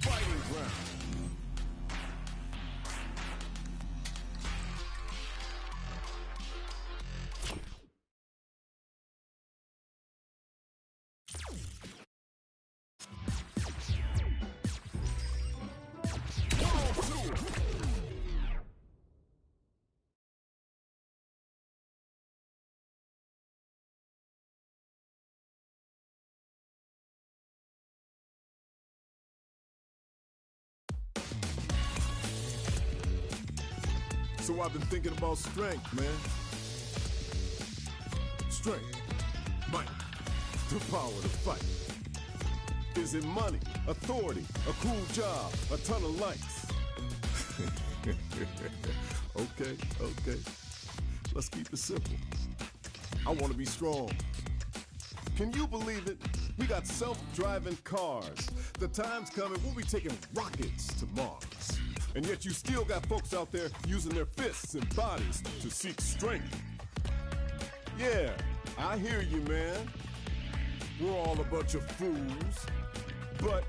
Fighting ground. So I've been thinking about strength, man. Strength, might, the power to fight. Is it money, authority, a cool job, a ton of likes? Okay. Let's keep it simple. I want to be strong. Can you believe it? We got self-driving cars. The time's coming, we'll be taking rockets to Mars. And yet you still got folks out there using their fists and bodies to seek strength. Yeah, I hear you, man. We're all a bunch of fools. But,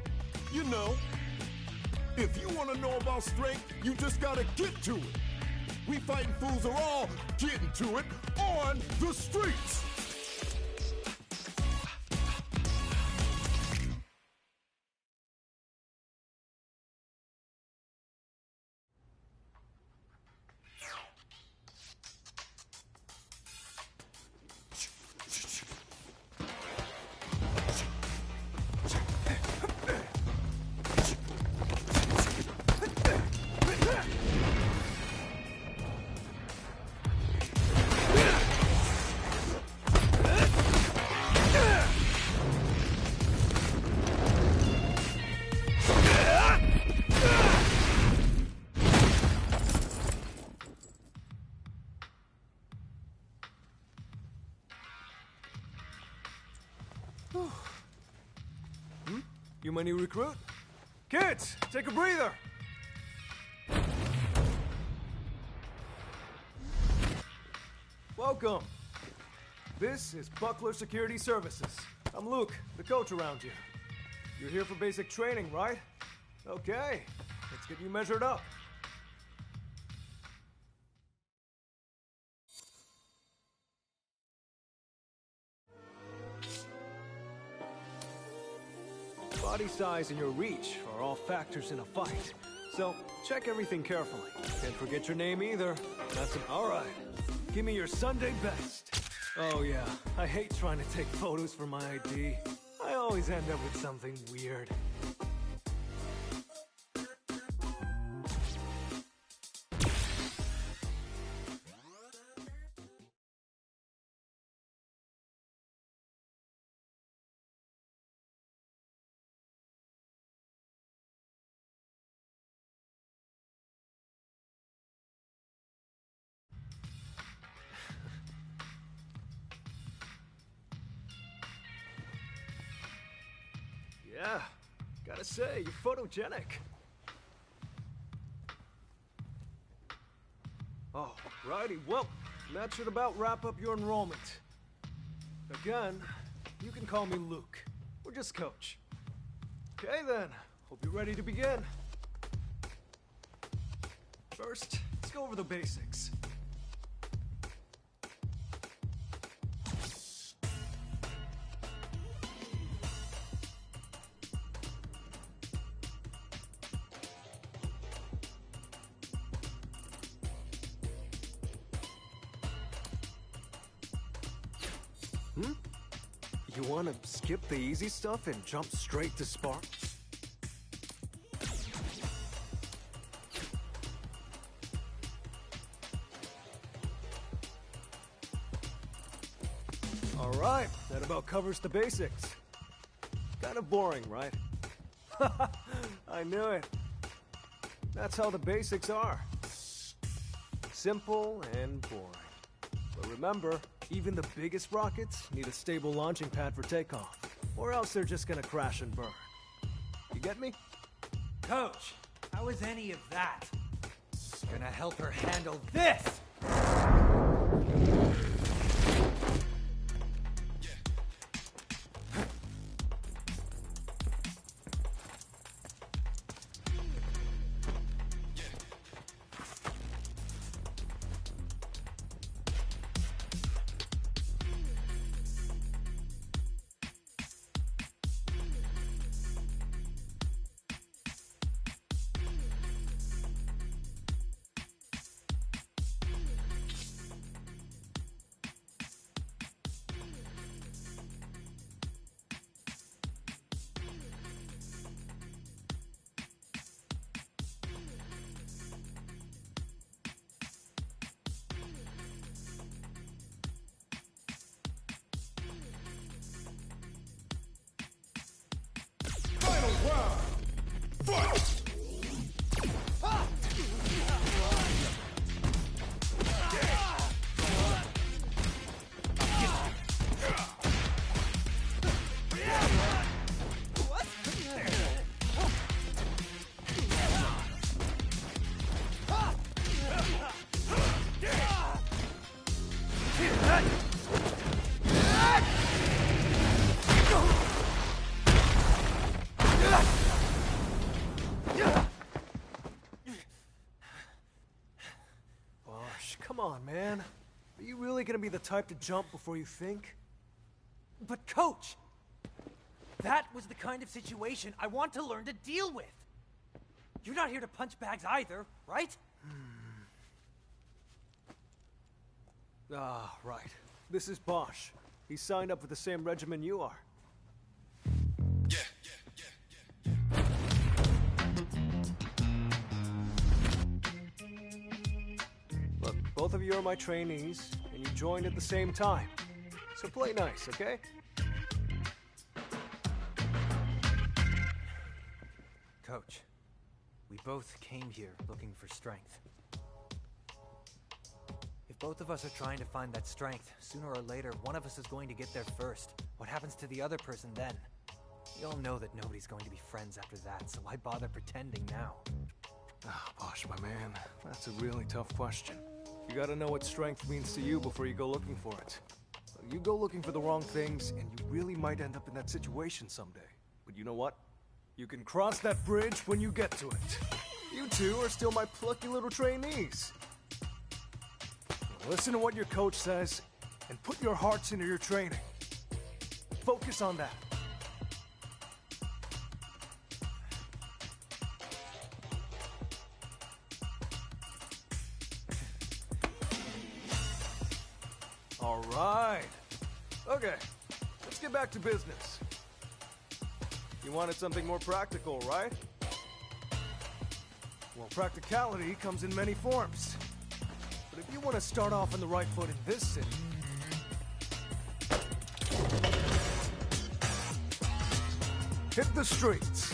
you know, if you want to know about strength, you just gotta get to it. We fighting fools are all getting to it on the streets. You my new recruit? Kids, take a breather! Welcome. This is Buckler Security Services. I'm Luke, the coach around you. You're here for basic training, right? Okay, let's get you measured up. Body size and your reach are all factors in a fight, so check everything carefully. Can't forget your name either. That's an alright. Give me your Sunday best. Oh yeah, I hate trying to take photos for my ID. I always end up with something weird. Yeah, gotta say, you're photogenic. Oh, righty, well, that should about wrap up your enrollment. Again, you can call me Luke, or just Coach. Okay then, hope you're ready to begin. First, let's go over the basics. You want to skip the easy stuff and jump straight to sparks? Alright, that about covers the basics. Kind of boring, right? I knew it. That's how the basics are. Simple and boring. But remember, even the biggest rockets need a stable launching pad for takeoff, or else they're just gonna crash and burn. You get me? Coach, how is any of that gonna help her handle this? really gonna be the type to jump before you think? But Coach, that was the kind of situation I want to learn to deal with. You're not here to punch bags either, right? Ah, right. This is Bosch. He signed up with the same regiment you are. Look, both of you are my trainees, and you joined at the same time. So play nice, okay? Coach, we both came here looking for strength. If both of us are trying to find that strength, sooner or later, one of us is going to get there first. What happens to the other person then? We all know that nobody's going to be friends after that, so why bother pretending now? Ah, Bosch, my man, that's a really tough question. You gotta know what strength means to you before you go looking for it. You go looking for the wrong things, and you really might end up in that situation someday. But you know what? You can cross that bridge when you get to it. You two are still my plucky little trainees. Now listen to what your coach says, and put your hearts into your training. Focus on that. All right. Okay, let's get back to business. You wanted something more practical, right? Well, practicality comes in many forms. But if you want to start off on the right foot in this city, hit the streets.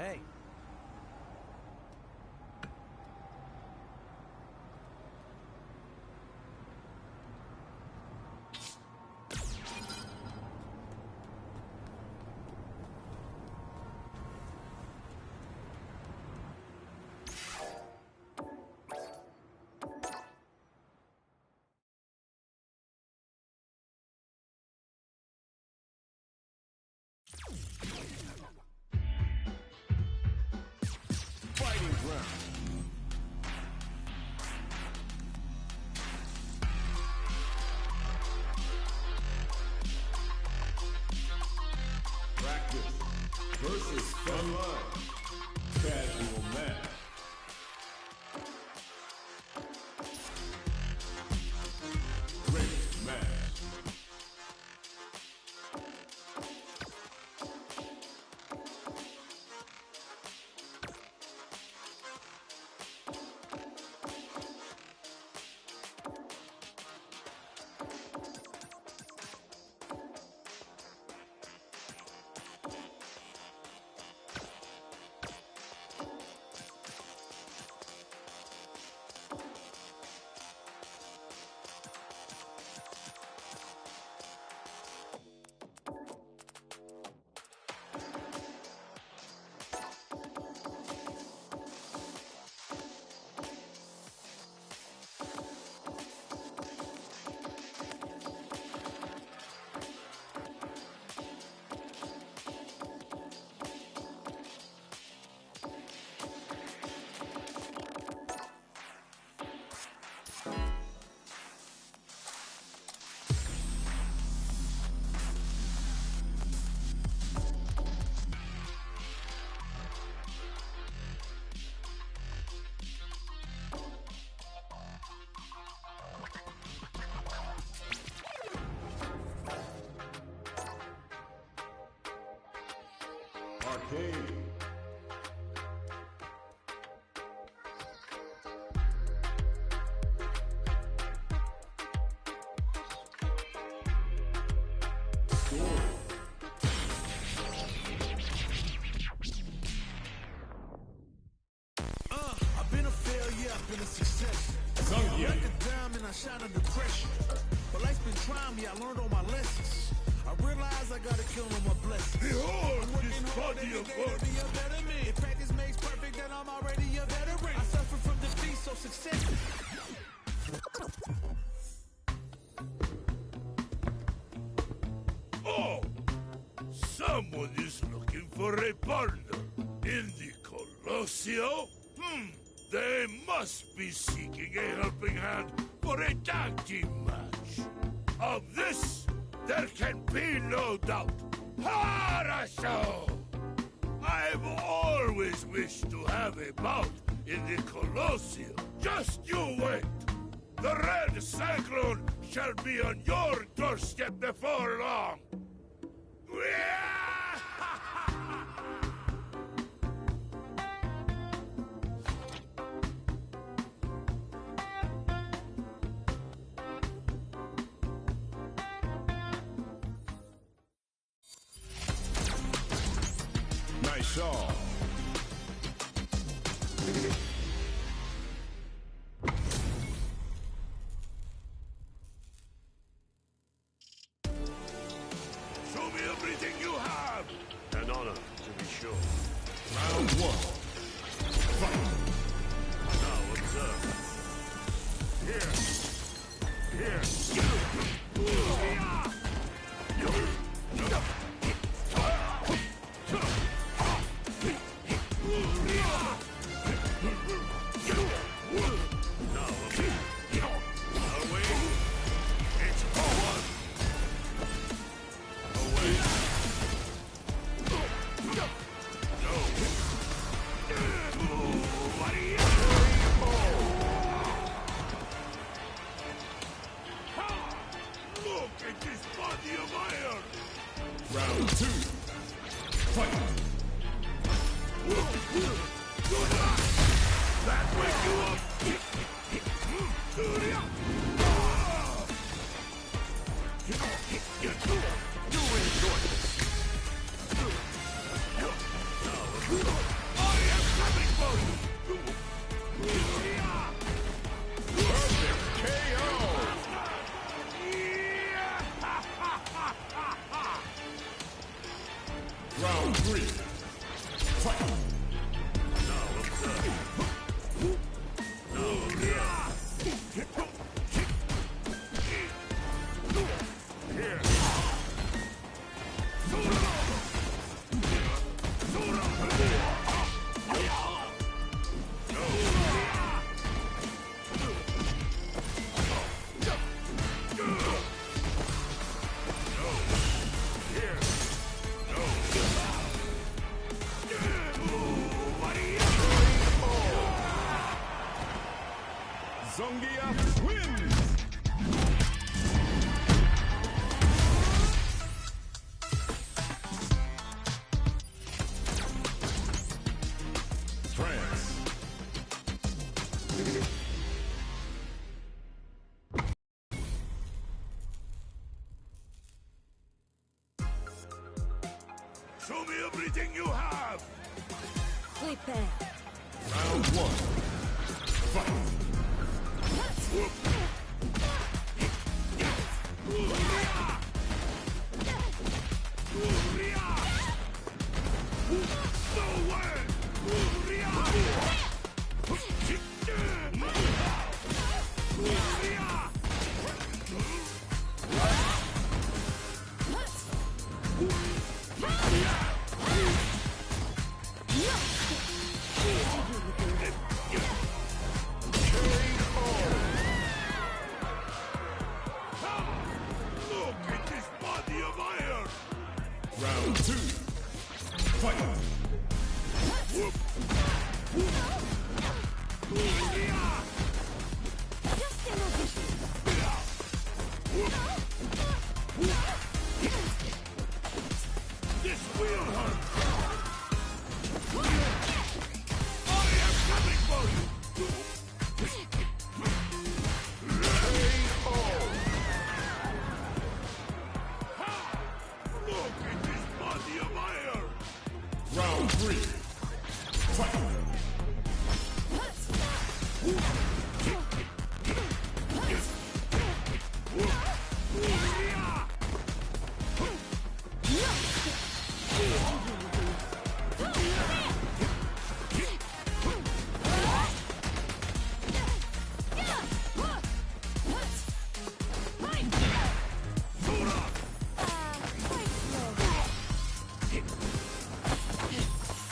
Hey. Fighting ground. Practice versus fun line. Casual match. Great match. Arcade. Story. I've been a failure, I've been a success. Zungia. Like a diamond, I shine under pressure. But life's been trying me, I learned all my lessons. I realize I gotta kill all my blessings. Behold I'm working this hard body every of day to work. be a better man. If practice makes perfect, then I'm already a veteran. I suffer from defeat, so success. Oh! Someone is looking for a partner. In the Colosseo? They must be seeking a helping hand for a tag team match. Of this, there can be no doubt. Harasho! I've always wished to have a bout in the Colosseo. Just you wait. The Red Cyclone shall be on your doorstep before long. Nice shawl. Show me everything you have! An honor, to be sure. Round one. Fight. Now observe. Look at this body of iron! Round two. Fight. That wake you up! You enjoy this. Now, Round 3. Fight! Now observe. Now observe. Here. Zongia wins! France. Show me everything you have! Prepare. Round 1. Fight! Look at this body of iron! Round 2. Fight! Just an audition. This will hurt! I am coming for you! Look at this body of iron! Round 3. Fight!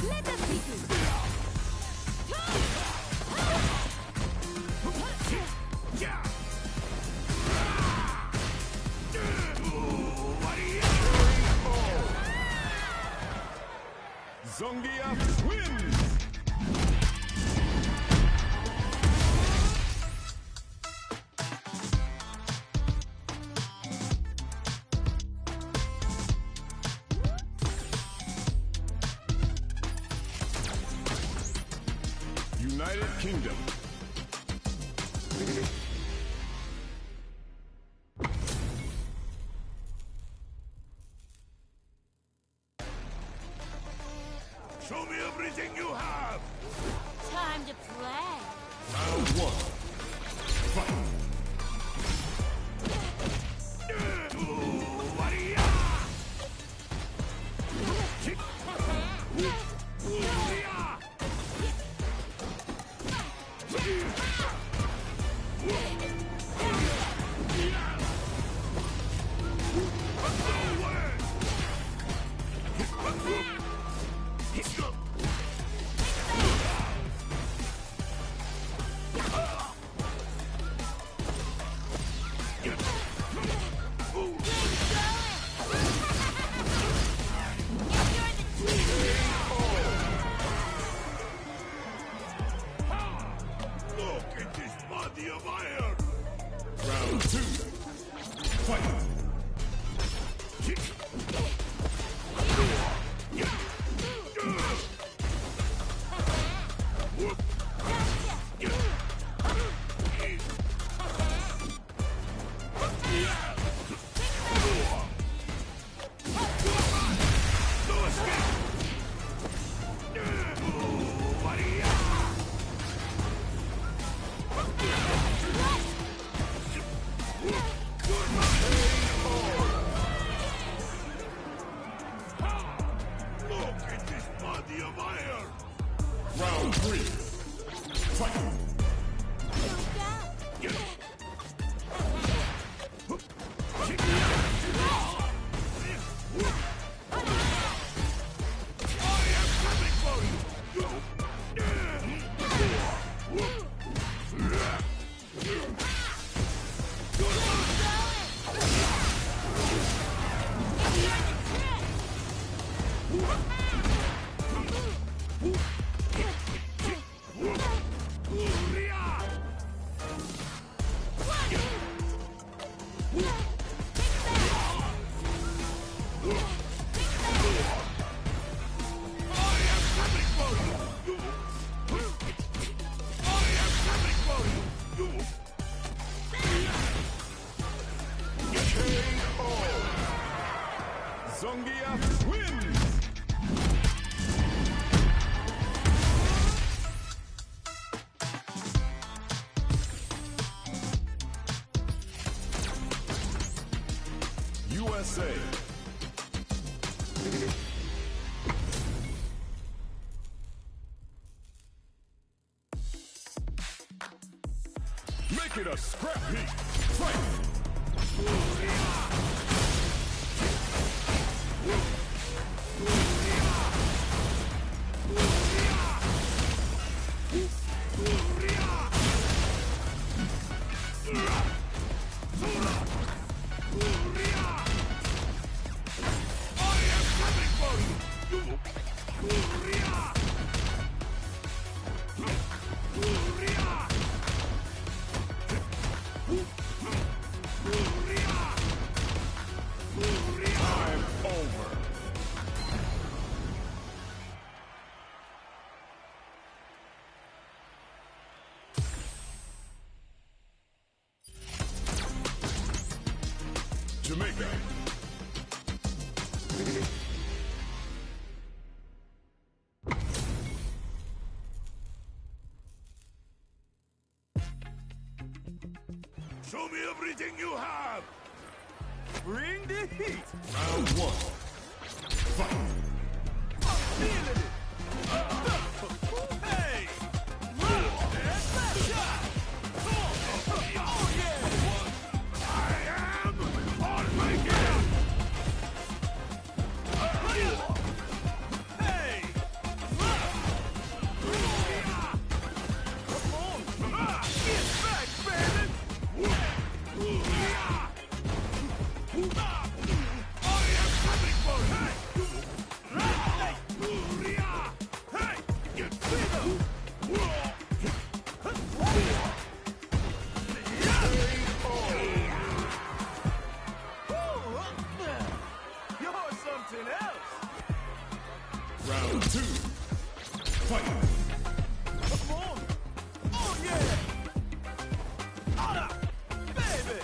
Let us begin. Zongia wins! United Kingdom. Show me everything you have! Time to play. Round 1. Fight! body of iron! Round 3. Fight! Zongia wins! USA. Make it a scrap heap. Fight! Time over. Jamaica. Show me everything you have! Bring the heat! Round 1. Fight! Feeling it! Hey! Oh, yeah! I am on my game! Hey! Come on! Get back, baby! I am coming for you! Hey! Get You're something else! Round 2. Fight! Come on! Oh, yeah! Hola! Baby!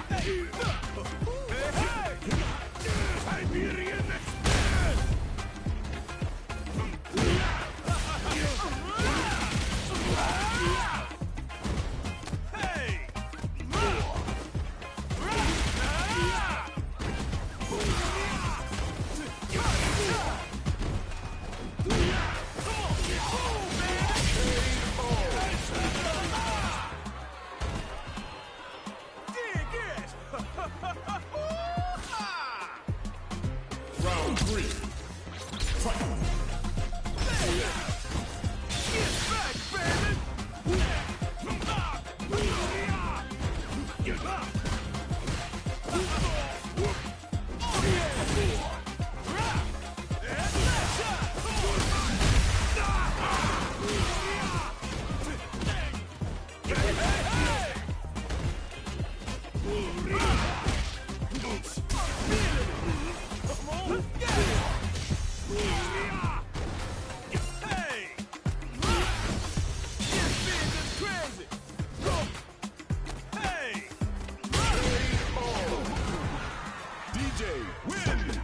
Hey! Siberian Express! Hey! Round 3. Fight! Get back, DJ wins!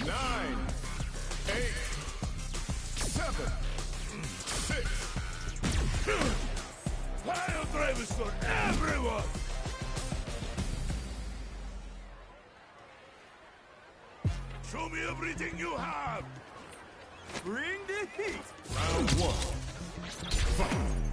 Nine, is for everyone! Show me everything you have! Bring the heat! Round one. Fight.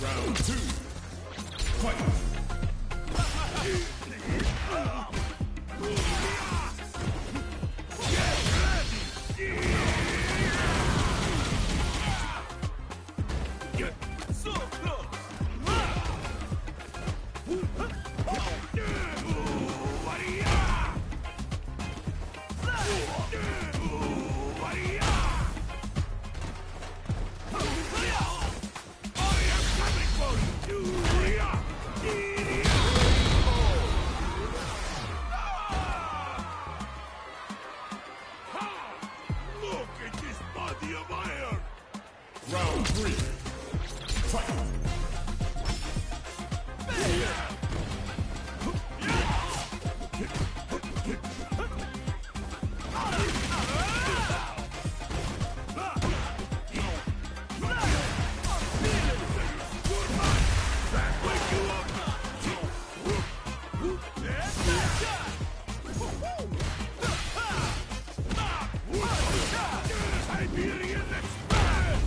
Round two. Fight. Look at this body of iron! Round three. Fight. Siberian Express!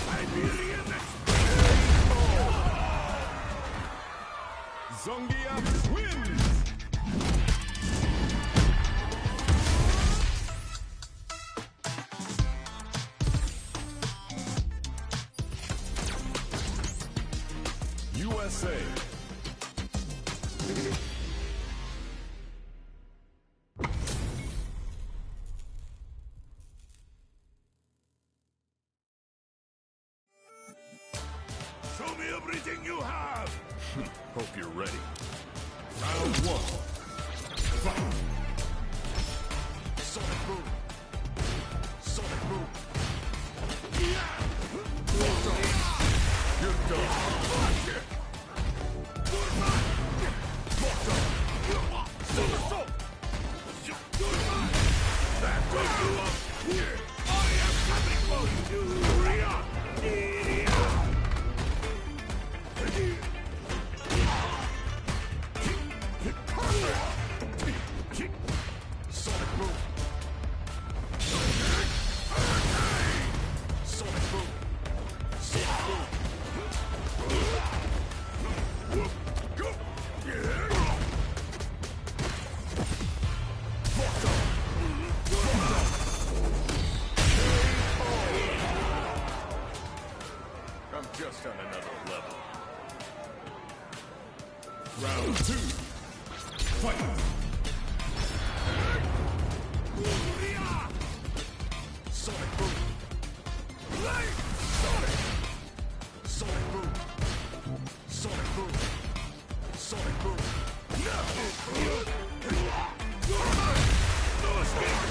Siberian Express! Zongia wins! USA. Show me everything you have! Hope you're ready. Round one. Fight. Sonic boom! Sonic boom! You're done. I'm just on another level. Round two. Fight. Sonic boom! Sonic! Sonic boom! Sonic boom! Sonic boom! No escape!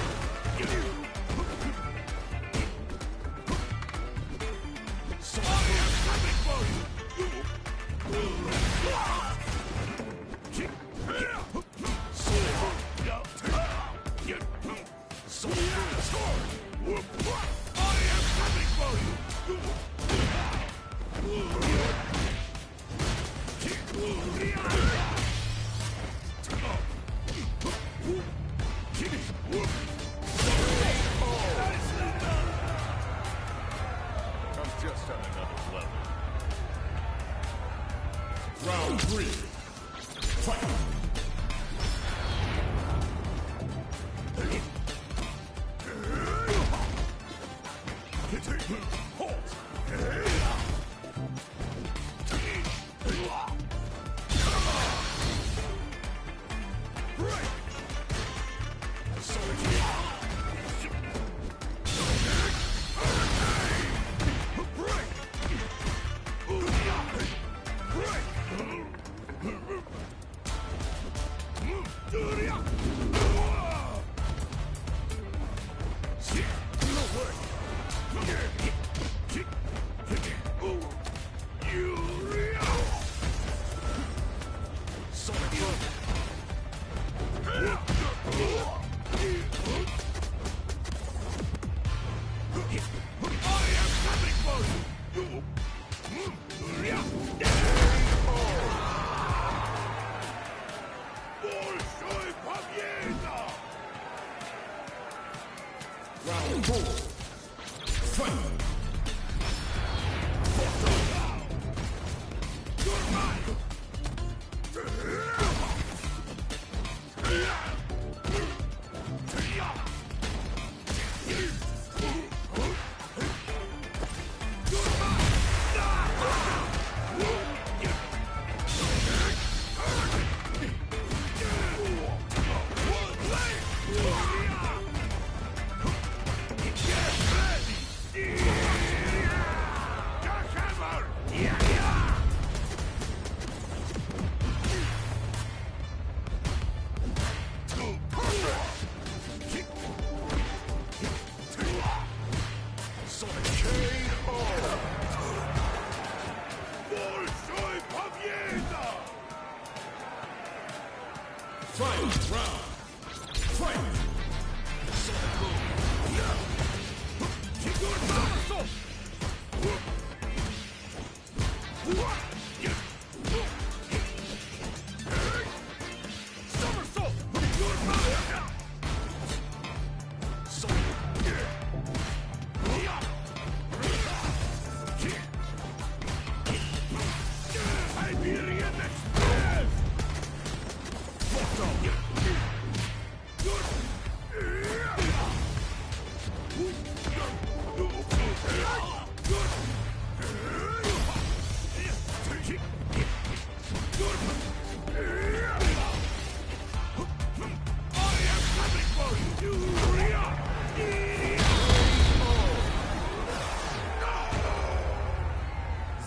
Just on another level. Round three. Fight.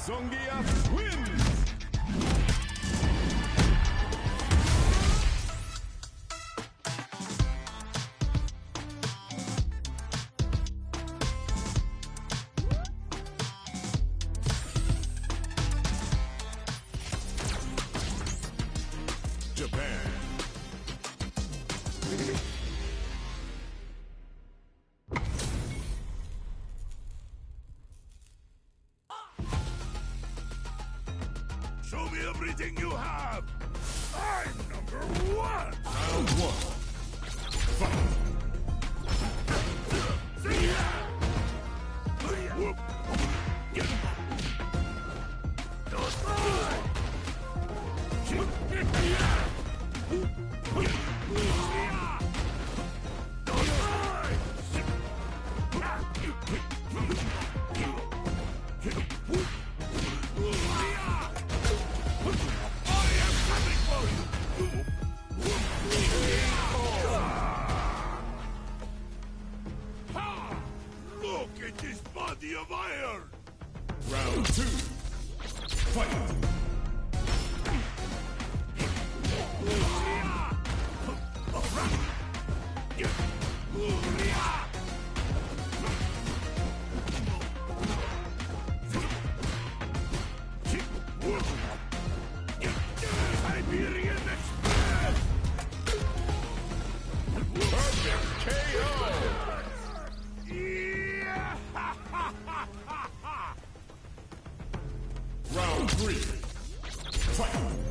Zongia wins! Japan. Show me everything you have! I'm number one! Round one. Fight. Whoop. Get. Look at this body of iron! Round two. Fight. Siberian Express! Perfect KO. Yeah! Round three. Fight.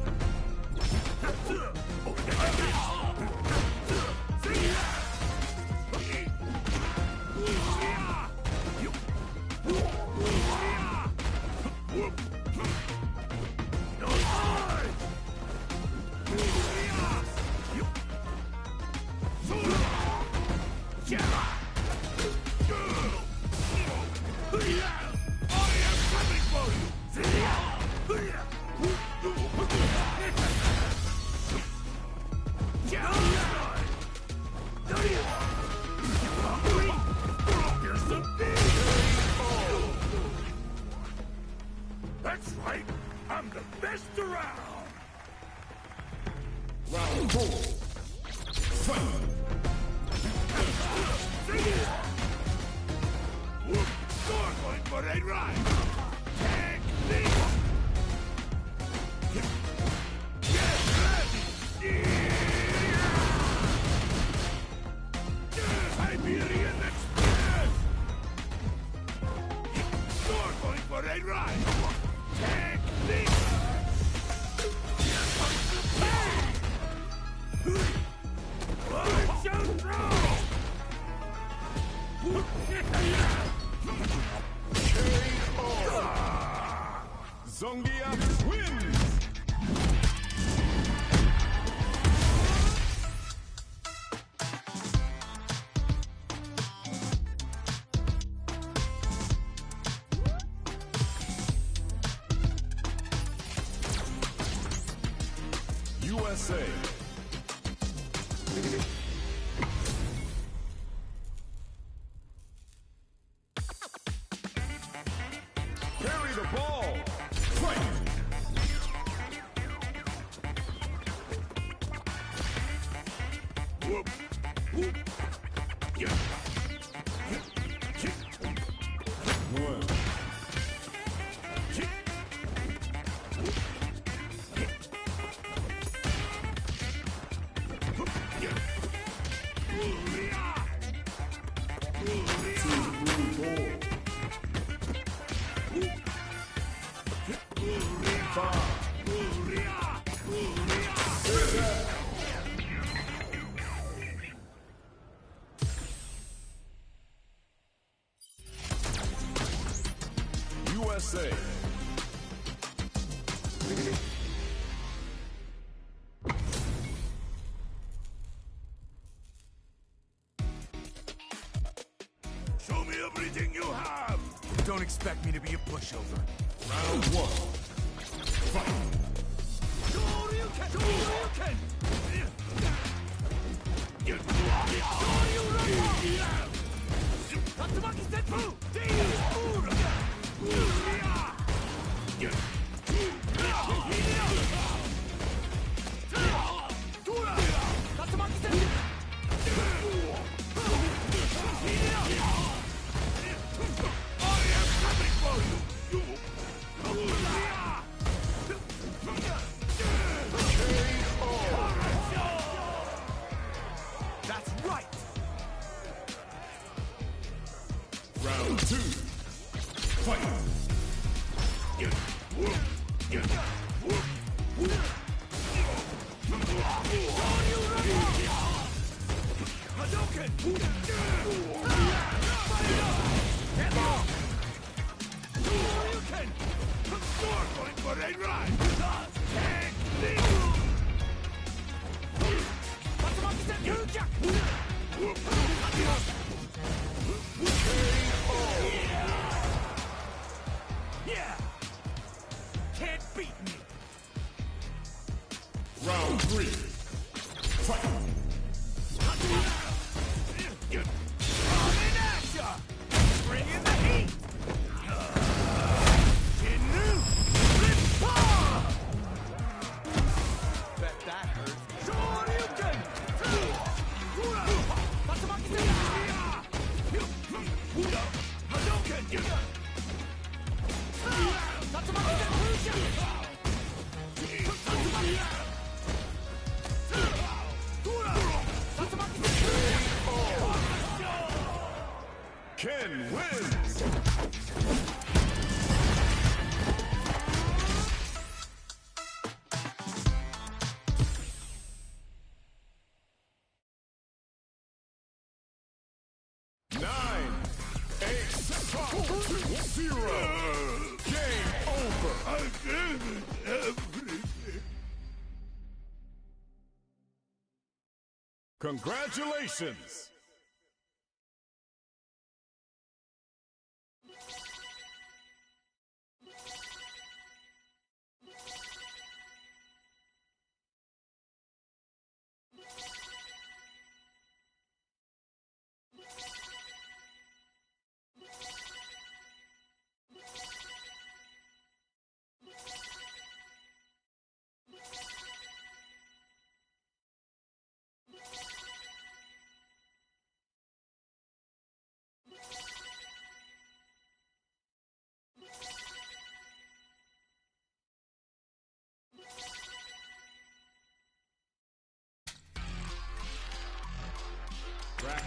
am coming for you! That's right! I'm the best around! Round 4. Fight! You're going for a ride! Take this! Get ready! Siberian Express! You're going for a ride! Take this! Here comes the pain! I shall throw! Zongiak wins! USA. Carry the ball. Fight. Whoop, whoop. Yeah. One. USA. Show me everything you have! Don't expect me to be a pushover. Round 1. Fight. That's right! Round 2. Fight. Going for a ride! Take this! Yeah! Can't beat me! Round 3. Fight. Coming at ya! Bring in the heat! Bet that hurt. Shoryuken! Ken wins. Nine, 8, 0. Game over. I gave it everything. Congratulations.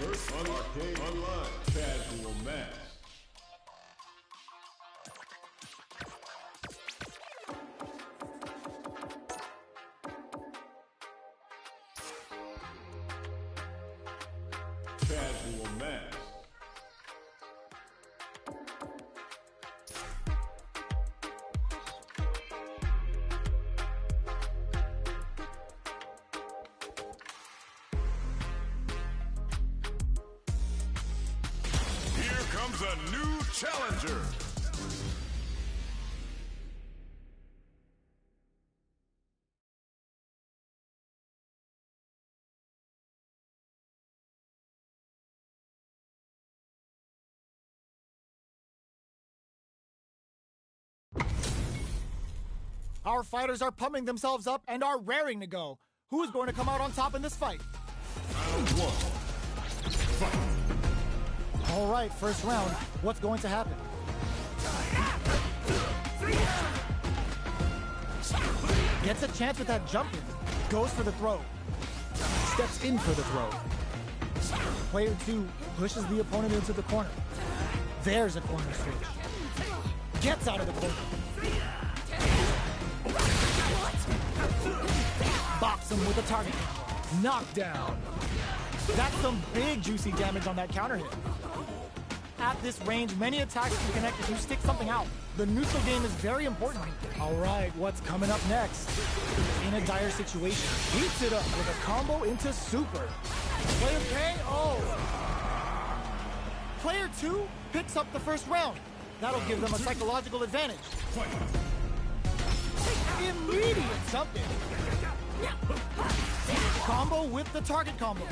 Versus Arcade Online Casual Match. Casual Match. Here comes a new challenger. Our fighters are pumping themselves up and are raring to go. Who is going to come out on top in this fight? Round one. Fight. All right, first round. What's going to happen? Gets a chance with that jump in. Goes for the throw. Steps in for the throw. Player 2 pushes the opponent into the corner. There's a corner switch. Gets out of the corner. Bops him with a target. Knockdown. That's some big juicy damage on that counter hit. At this range, many attacks can connect if you stick something out. The neutral game is very important. All right, what's coming up next? In a dire situation, heats it up with a combo into super. Player KO. Player 2 picks up the first round. That'll give them a psychological advantage. Immediate something. Combo with the target combo.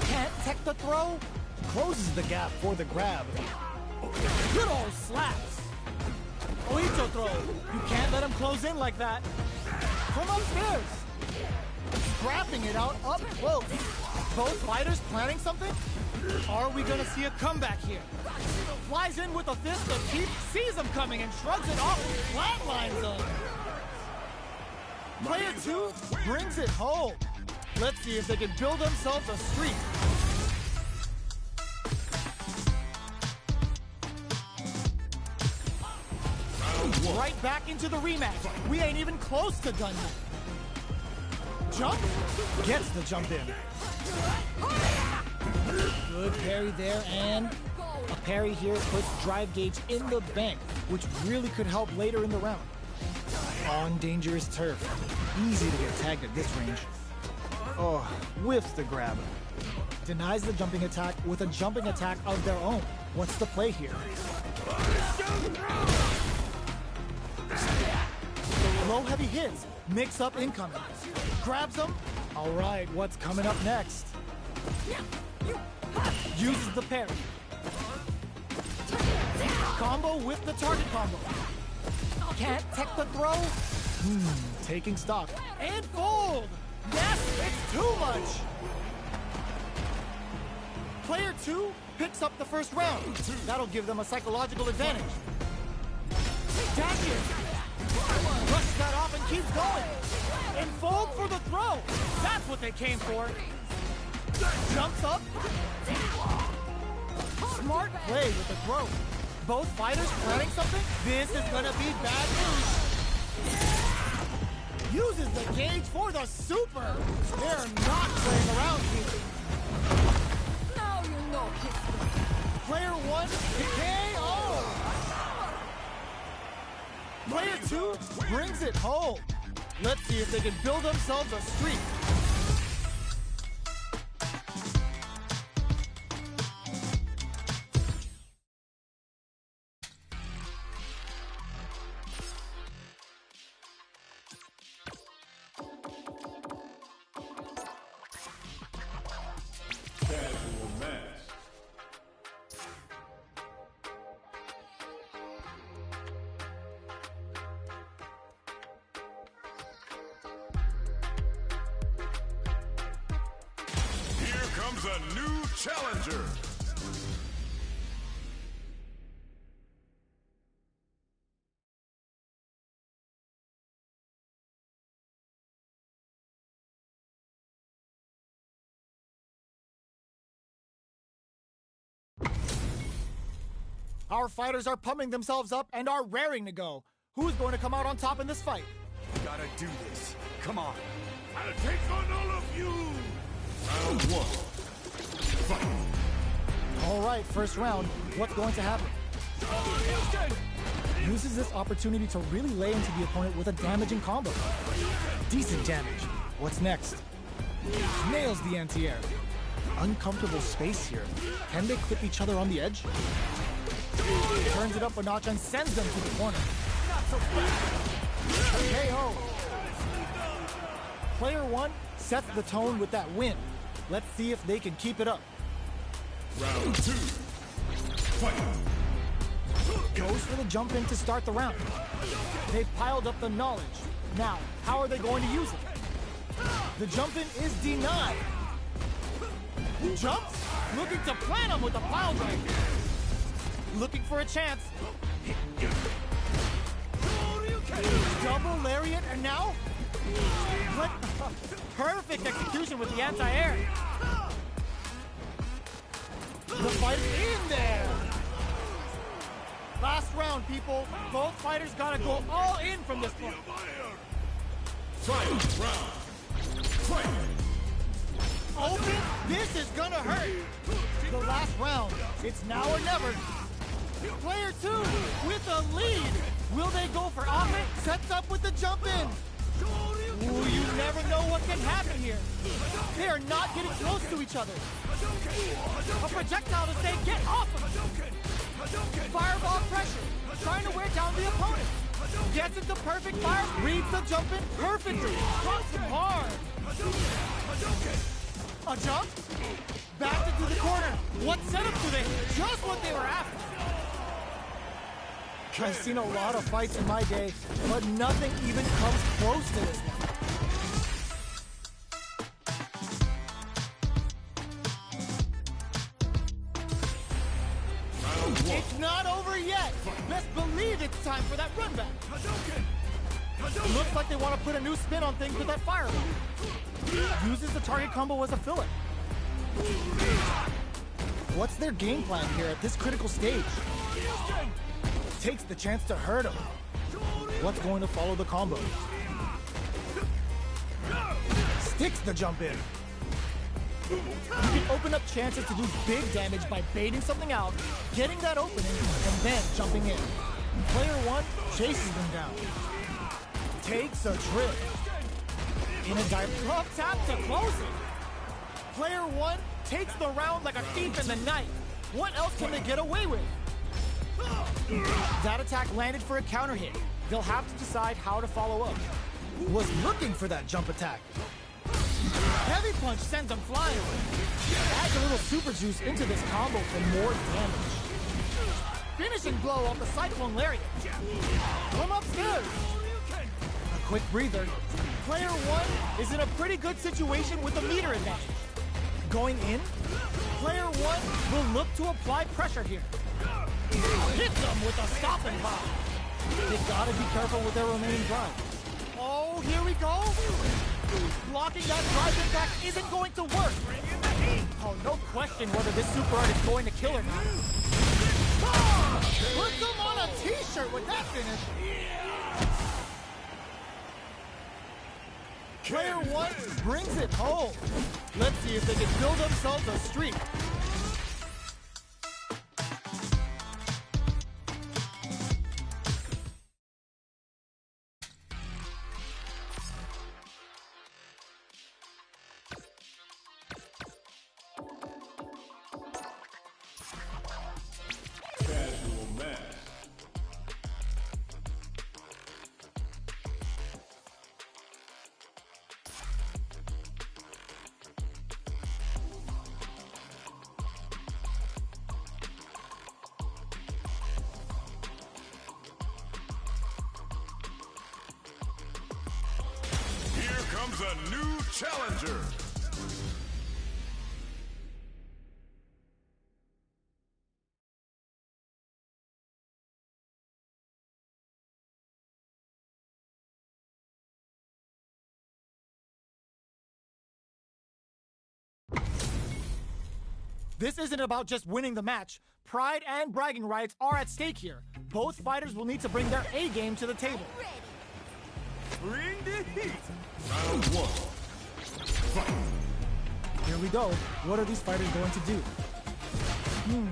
Can't tech the throw. Closes the gap for the grab. Good old slaps. Oito throw. You can't let him close in like that. From upstairs. Scrapping it out up close. Both fighters planning something? Are we gonna see a comeback here? Flies in with a fist that Keith sees him coming and shrugs it off and flatlines him. Player 2 brings it home. Let's see if they can build themselves a streak. Right back into the rematch. We ain't even close to done yet. Jump? Gets the jump in. Good parry there, and a parry here puts drive gauge in the bank, which really could help later in the round. On dangerous turf. Easy to get tagged at this range. Oh, whiffs the grab. Denies the jumping attack with a jumping attack of their own. What's the play here? Low heavy hits. Mix up incoming. Grabs them. All right, what's coming up next? Uses the parry. Combo with the target combo. Can't tech the throw. Taking stock. And fold! Yes, it's too much! Player 2 picks up the first round. That'll give them a psychological advantage. Dashes! Brushes that off and keeps going. And fold for the throw. That's what they came for. Jumps up. Smart play with the throw. Both fighters planning something? This is gonna be bad news. Uses the gauge for the super. They're not playing around here. Now you know history. Player 1, KO. Player 2 brings it home. Let's see if they can build themselves a streak. Casual Match. Here comes a new challenger. Our fighters are pumping themselves up and are raring to go. Who's going to come out on top in this fight? Gotta do this. Come on. I'll take on all of you! Round one. Fight. All right, first round. What's going to happen? Uses this opportunity to really lay into the opponent with a damaging combo. Decent damage. What's next? Nails the anti-air. Uncomfortable space here. Can they clip each other on the edge? Turns it up a notch and sends them to the corner. Not so fast. KO. Player one sets the tone with that win. Let's see if they can keep it up. Round two. Fight. Goes for the jump in to start the round. They've piled up the knowledge. Now, how are they going to use it? The jump in is denied. Jumps, looking to plant him with a pile driver. Looking for a chance. Double lariat, and now? What? Perfect execution with the anti-air. The fight is in there. Last round, people. Both fighters gotta go all in from this point. Fight round. Fight. Open, this is gonna hurt. The last round, it's now or never. Player two with a lead. Will they go for offense? Sets up with the jump in. Ooh, you never know what can happen here. They are not getting close to each other. A projectile to say, get off him. Fireball pressure, trying to wear down the opponent. Gets into perfect fire, reads the jump in perfectly. Drops him hard. A jump, back into the corner. What setup do they hit? Just what they were after. I've seen a lot of fights in my day, but nothing even comes close to this one. It's not over yet. Best believe it's time for that run back. Looks like they want to put a new spin on things with that fireball. Uses the target combo as a filler. What's their game plan here at this critical stage? Takes the chance to hurt him. What's going to follow the combo? Sticks the jump in. You can open up chances to do big damage by baiting something out, getting that opening, and then jumping in. Player one chases them down. Takes a trip. In a dive drop tap to close it. Player one takes the round like a thief in the night. What else can they get away with? That attack landed for a counter hit. They'll have to decide how to follow up. Was looking for that jump attack. Heavy punch sends them flying. Adds a little super juice into this combo for more damage. Finishing blow off the Cyclone Lariat. Come upstairs. A quick breather. Player one is in a pretty good situation with a meter advantage. Going in, player one will look to apply pressure here. Hit them with a stopping bomb. They gotta be careful with their remaining drive. Oh, here we go. Blocking that drive impact isn't going to work. Oh, no question whether this super art is going to kill or not. Put them on a t-shirt with that finish. Player one brings it home. Let's see if they can build themselves a streak. Casual match. Here comes a new challenger. This isn't about just winning the match. Pride and bragging rights are at stake here. Both fighters will need to bring their A game to the table. Bring the heat! Round one. Fight. Here we go. What are these fighters going to do?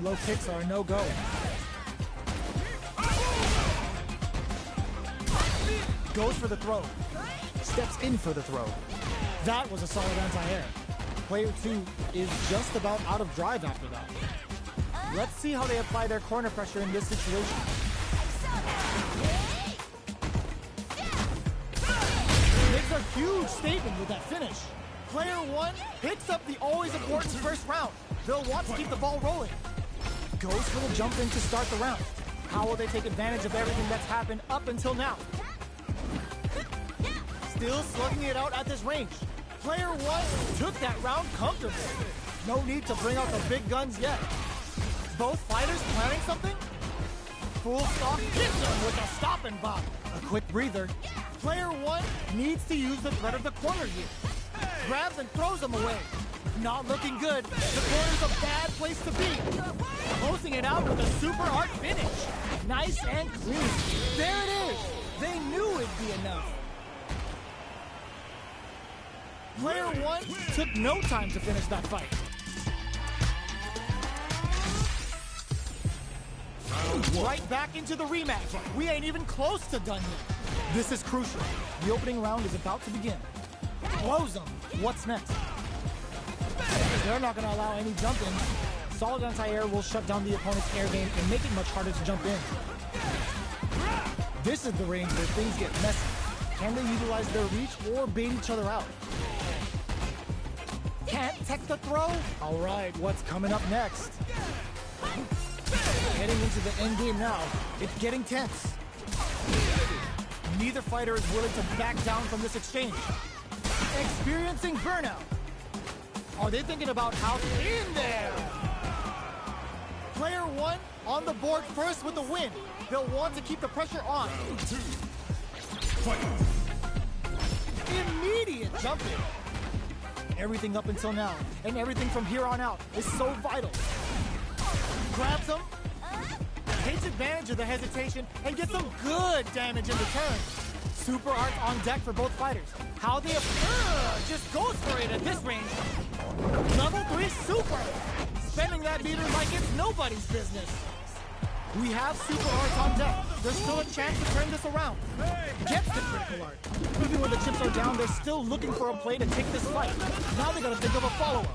Low kicks are a no-go. Goes for the throw. Steps in for the throw. That was a solid anti-air. Player 2 is just about out of drive after that. Let's see how they apply their corner pressure in this situation. Makes a huge statement with that finish. Player 1 picks up the always important first round. They'll want to keep the ball rolling. Goes for the jump in to start the round. How will they take advantage of everything that's happened up until now? Still slugging it out at this range. Player 1 took that round comfortably. No need to bring out the big guns yet. Both fighters planning something? Full stop hits him with a stop and bop. A quick breather. Player 1 needs to use the threat of the corner here. Grabs and throws him away. Not looking good. The corner's a bad place to be. Closing it out with a super hard finish. Nice and clean. There it is. They knew it'd be enough. Player 1 took no time to finish that fight. Right back into the rematch. We ain't even close to done yet. This is crucial. The opening round is about to begin. Close them. What's next? They're not going to allow any jump in. Solid anti-air will shut down the opponent's air game and make it much harder to jump in. This is the range where things get messy. Can they utilize their reach or bait each other out? Can't tech the throw? All right, what's coming up next? Heading into the end game now. It's getting tense. Neither fighter is willing to back down from this exchange. Experiencing burnout. Are they thinking about how in there? Player 1 on the board first with the win. They'll want to keep the pressure on. Immediate jump in. Everything up until now, and everything from here on out is so vital. Grabs him, takes advantage of the hesitation, and gets some good damage in return. Super art on deck for both fighters. How they just goes for it at this range. Level 3 super. Spending that meter like it's nobody's business. We have super art on deck. There's still a chance to turn this around. Gets the critical art. Even when the chips are down, they're still looking for a play to take this fight. Now they gotta think of a follow-up.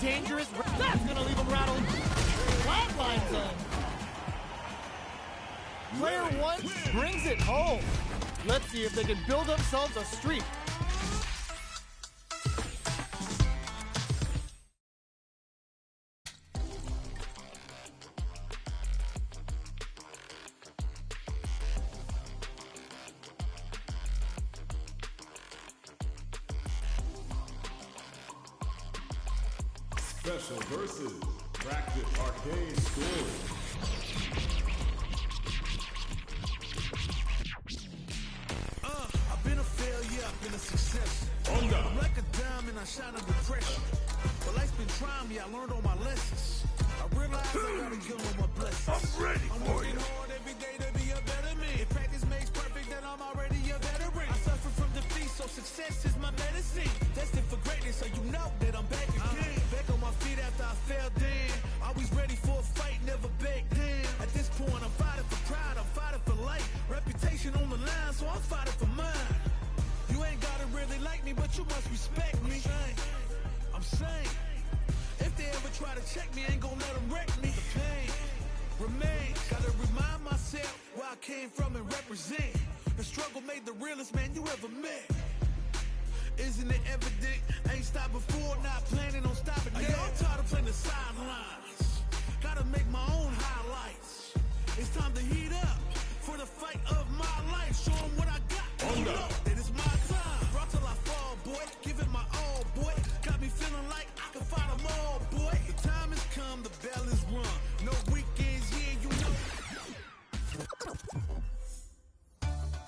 Dangerous. That's gonna leave him rattled. Flatlines him. Player 1 brings it home. Let's see if they can build themselves a streak. Special versus Practice Arcade Story. I've been a failure, I've been a success. I'm like a diamond, I shine under pressure. But life's been trying me, I learned all my lessons. I realized I gotta kill all my blessings. I'm ready I'm for working you. hard every day to be a better man. If practice makes perfect, then I'm already a veteran. I suffer from defeat, so success is my medicine. Destined for greatness, so you know that I'm back again. Back on my feet after I fell down. Always ready for a fight, never back down. At this point, I'm fighting for pride, I'm fighting for life. Reputation on the line, so I'm fighting for mine. You ain't gotta really like me, but you must respect me. I'm saying, if they ever try to check me, I ain't gonna let them wreck me. The pain remains. Gotta remind myself where I came from and represent. The struggle made the realest man you ever met. Isn't it evident? I ain't stopped before, not planning on stopping now. I'm tired of playing the sidelines. Gotta make my own highlights. It's time to heat up for the fight of my life. Show 'em what I got. You know that it's my time. Brought till I fall, boy. Give it my all, boy. Got me feeling like I can fight 'em all, boy. The time has come, the bell is rung. No weekends here, you know.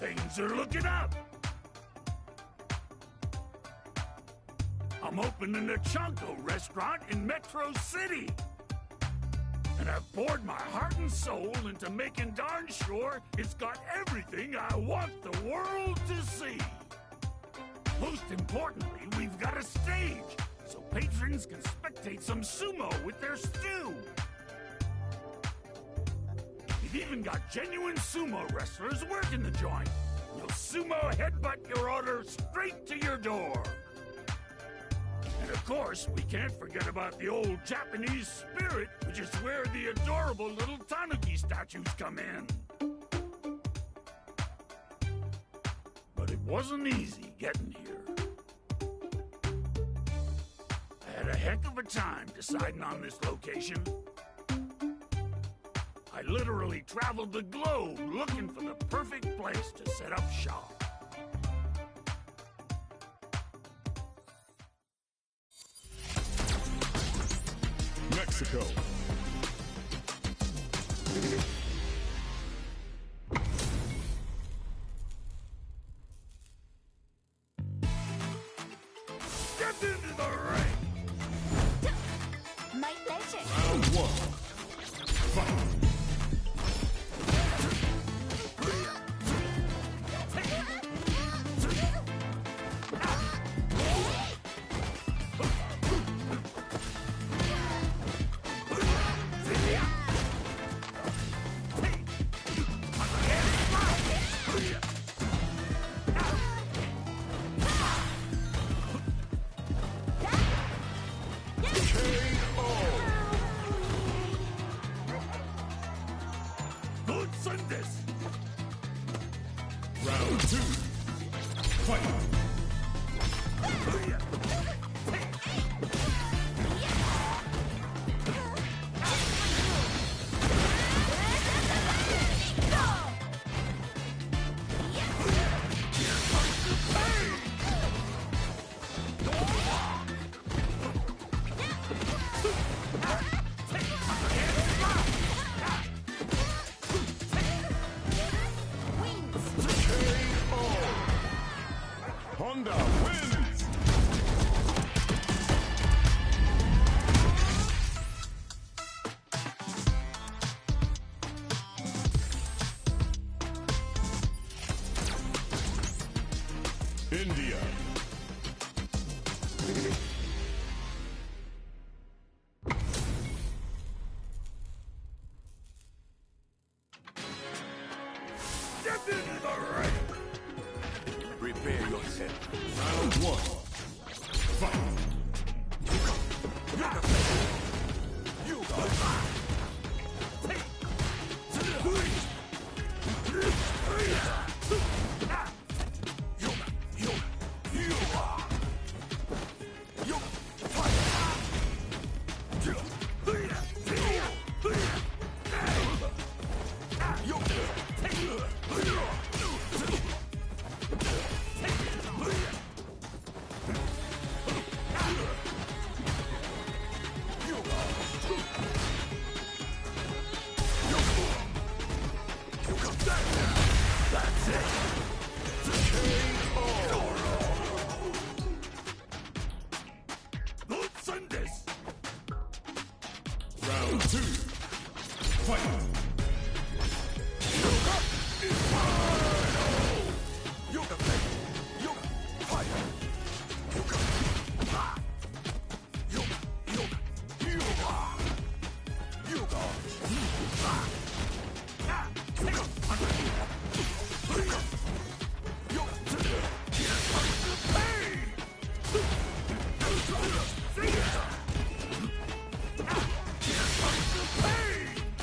Things are looking up. I'm opening a Chonko restaurant in Metro City. And I've poured my heart and soul into making darn sure it's got everything I want the world to see. Most importantly, we've got a stage, so patrons can spectate some sumo with their stew. We've even got genuine sumo wrestlers working the joint. You'll sumo headbutt your order straight to your door. And of course, we can't forget about the old Japanese spirit, which is where the adorable little tanuki statues come in. But it wasn't easy getting here. I had a heck of a time deciding on this location. I literally traveled the globe looking for the perfect place to set up shop. Mexico. Step into the ring! My pleasure. Round one. Fight. Montages! Round two. Fight. Honda wins! India. Step into the ring! Prepare yourself. Round one. Fight. Montages! Round two. Fight.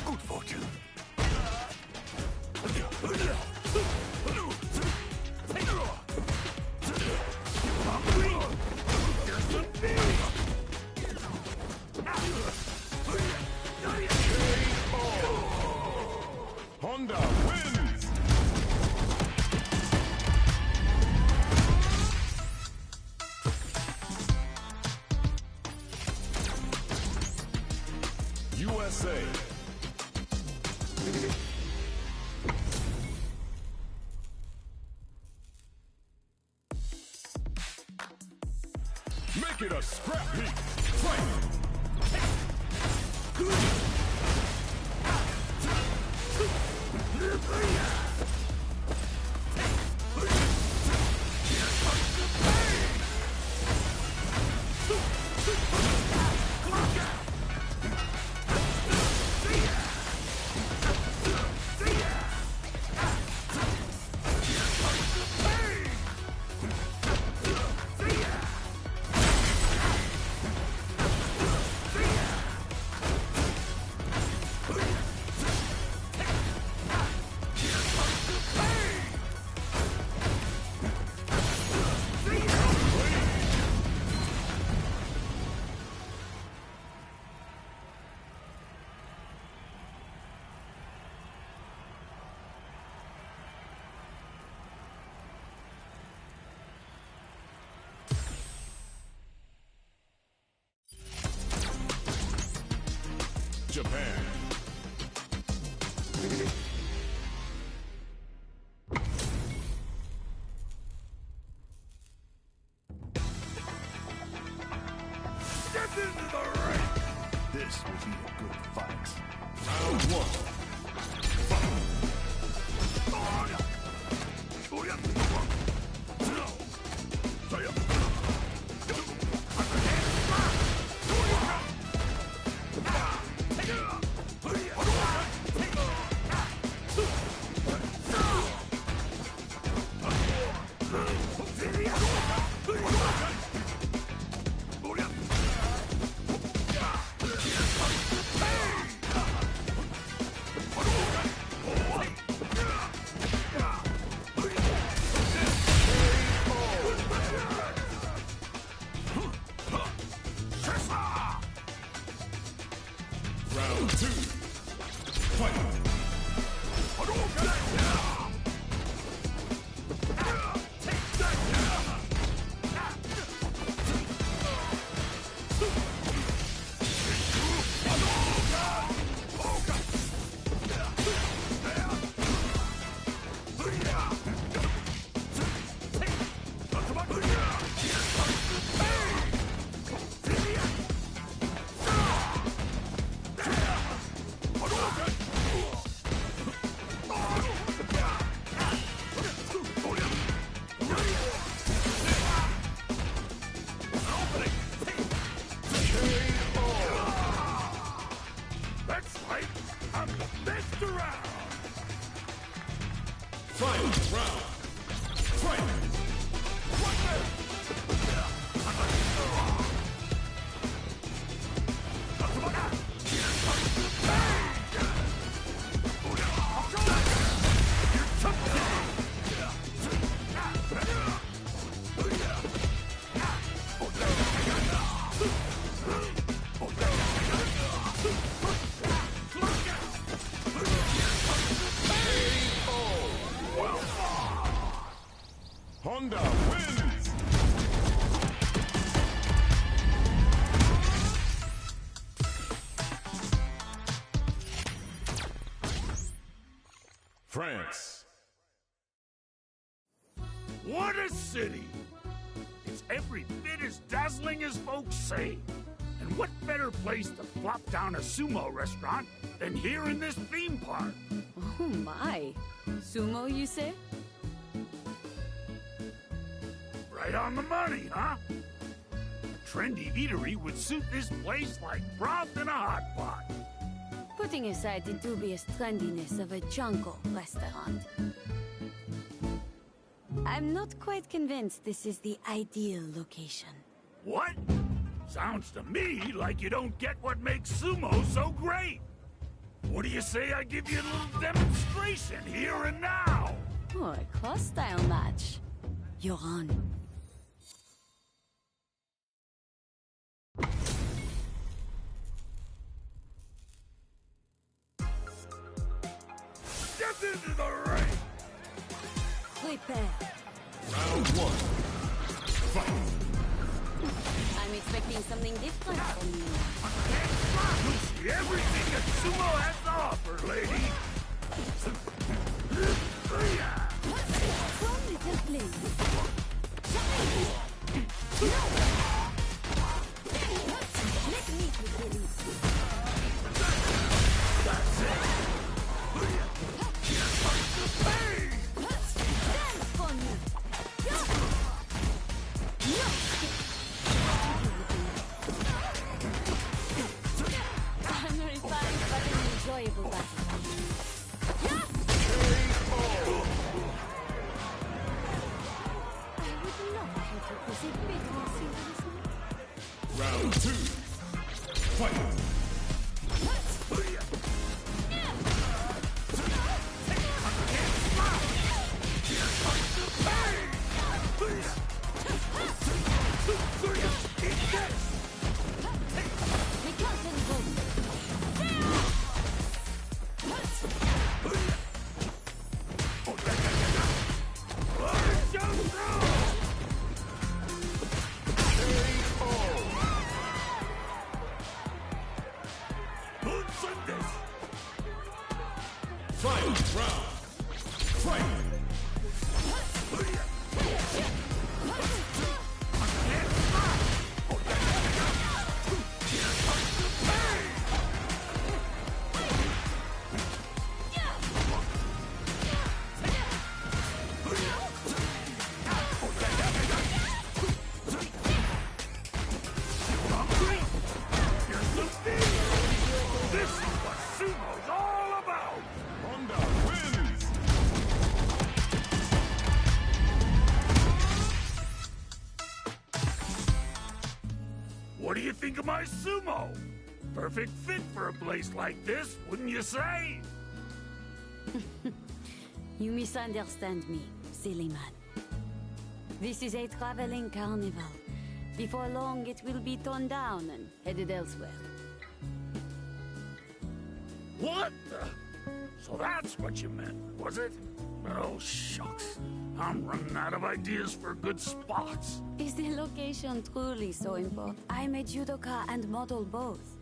Good fortune. Honda wins! USA. Make it a Japan. Get into the ring! This will be a good fight. Round one. Round two. Fight. That's right, I'm the best around! Final round. Fight. Honda wins! France. What a city! It's every bit as dazzling as folks say. And what better place to flop down a sumo restaurant than here in this theme park? Oh my. Sumo, you say? Right on the money, huh? A trendy eatery would suit this place like broth in a hot pot. Putting aside the dubious trendiness of a jungle restaurant, I'm not quite convinced this is the ideal location. What? Sounds to me like you don't get what makes sumo so great. What do you say I give you a little demonstration here and now? Oh, a cross-style match. You're on. Get into the ring! Prepare. Round one. Fight. I'm expecting something different from you. You'll see everything that sumo has to offer, lady! One little place. Let me begin. What do you think of my sumo? Perfect fit for a place like this, wouldn't you say? You misunderstand me, silly man. This is a traveling carnival. Before long, it will be torn down and headed elsewhere. What the? So that's what you meant, was it? Oh, shucks. I'm running out of ideas for good spots. Is the location truly so important? I'm a judoka and model both.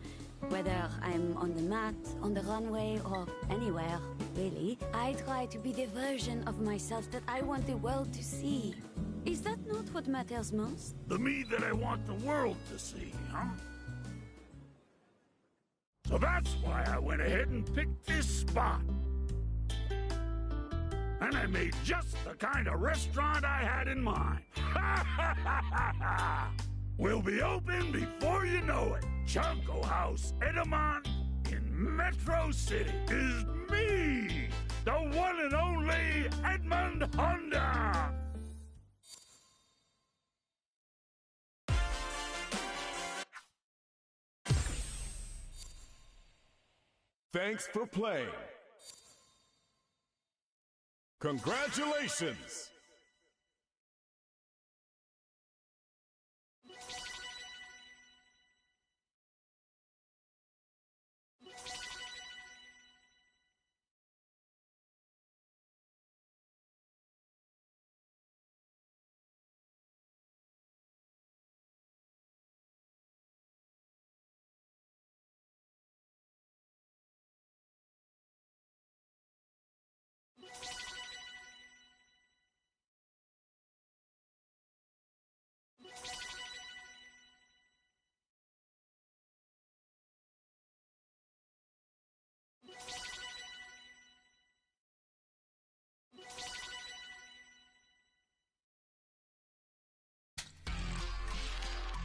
Whether I'm on the mat, on the runway, or anywhere, really, I try to be the version of myself that I want the world to see. Is that not what matters most? The me that I want the world to see, huh? So that's why I went ahead and picked this spot. And I made just the kind of restaurant I had in mind. We'll be open before you know it. Chanko House Edamon in Metro City is me, the one and only Edmund Honda. Thanks for playing. Congratulations!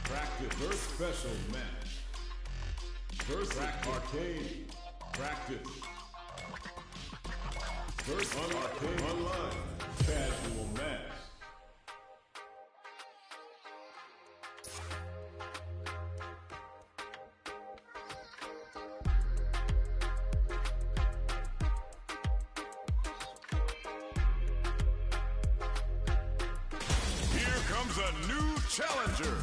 Practice first special match. First arcade. Practice. First arcade online. Casual match. Here comes a new challenger.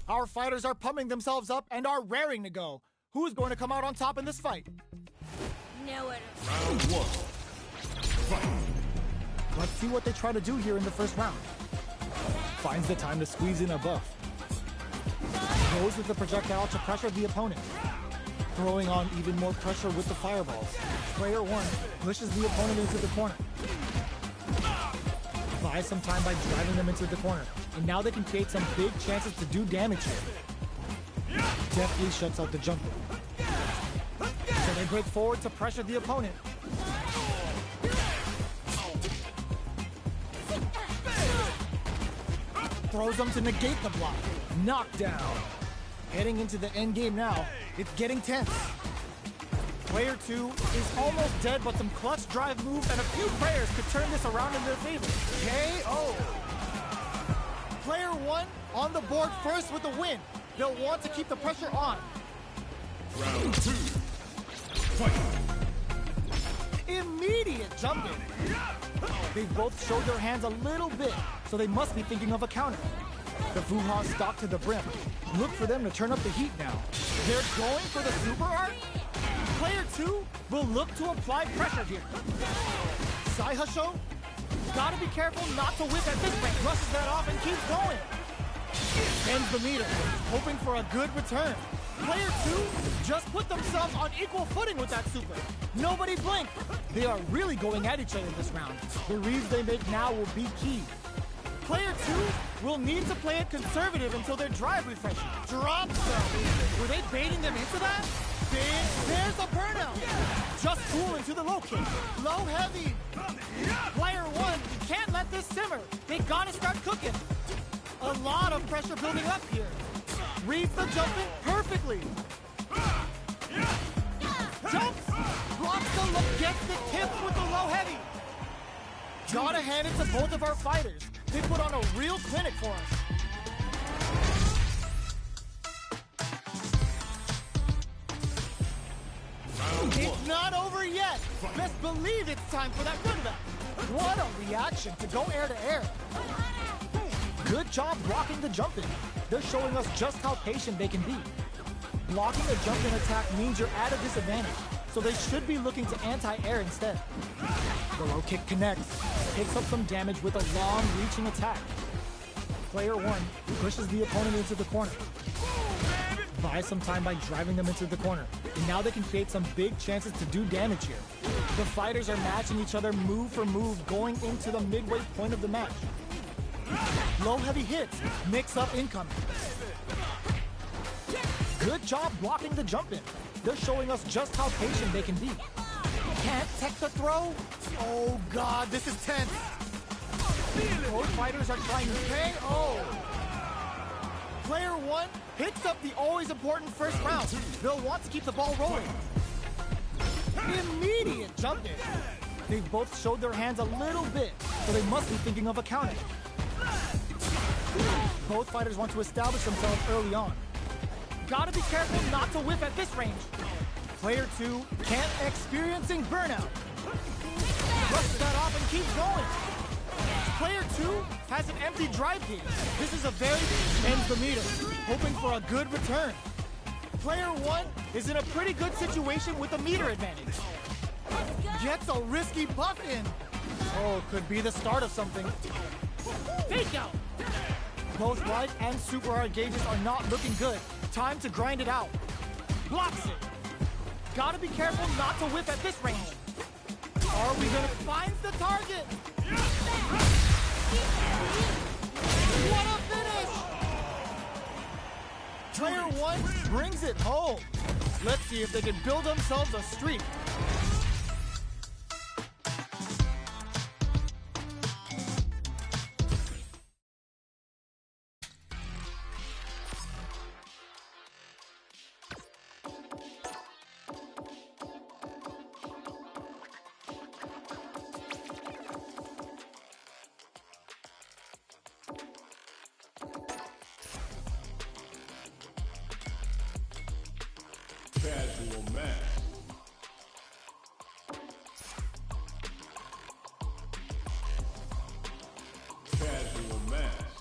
Our fighters are pumping themselves up and are raring to go. Who's going to come out on top in this fight? Nowhere. Round one. Fight. Let's see what they try to do here in the first round. Finds the time to squeeze in a buff. Goes with the projectile to pressure the opponent. Throwing on even more pressure with the fireballs. Player one pushes the opponent into the corner. Buys some time by driving them into the corner. And now they can create some big chances to do damage here. Deftly shuts out the jumper. So they break forward to pressure the opponent. throws them to negate the block. Knockdown. Heading into the end game now. It's getting tense. Player 2 is almost dead, but some clutch drive moves and a few prayers could turn this around in their favor. KO. Player 1 on the board first with the win. They'll want to keep the pressure on. Round 2. Fight. Immediate jumping. They both showed their hands a little bit, so they must be thinking of a counter. The Fuha stalk to the brim. Look for them to turn up the heat now. They're going for the super art? Player 2 will look to apply pressure here. Saihasho, gotta be careful not to whip at this range. Rushes that off and keeps going. Ends the meter, hoping for a good return. Player 2 just put themselves on equal footing with that super. Nobody blinked. They are really going at each other this round. The reads they make now will be key. Player 2 will need to play it conservative until their drive refreshes. Drop them. Were they baiting them into that? There's a burnout. Just cool into the low kick. Low heavy. Player 1 can't let this simmer. They gotta start cooking. A lot of pressure building up here. Reads the jumping perfectly. Jumps. Blocks the look. Gets the tip with the low heavy. Gotta hand it to both of our fighters. They put on a real clinic for us. It's not over yet. Best believe it's time for that comeback. What a reaction to go air to air. Good job blocking the jump in. They're showing us just how patient they can be. Blocking a jump in attack means you're at a disadvantage, so they should be looking to anti-air instead. The low kick connects, picks up some damage with a long reaching attack. Player 1 pushes the opponent into the corner. Buys some time by driving them into the corner. And now they can create some big chances to do damage here. The fighters are matching each other move for move going into the midway point of the match. Low heavy hits, mix up incoming. Good job blocking the jump in. They're showing us just how patient they can be. Can't tech the throw? Oh god, this is tense. Both fighters are trying to KO. Player 1 picks up the always important first round. They'll want to keep the ball rolling. Immediate jump in. They've both showed their hands a little bit, so they must be thinking of a counter. Both fighters want to establish themselves early on. Gotta be careful not to whiff at this range. Player 2 can't experiencing burnout. Rushes that off and keeps going. Player 2 has an empty drive gauge. This is a very ends the meter, hoping for a good return. Player 1 is in a pretty good situation with a meter advantage. Gets a risky buff in. Oh, could be the start of something. Fake out. Both light and super hard gauges are not looking good. Time to grind it out. Blocks it. Gotta be careful not to whip at this range. Are we gonna find the target? What a finish! Player 1 brings it home. Let's see if they can build themselves a streak. Casual match. Casual match.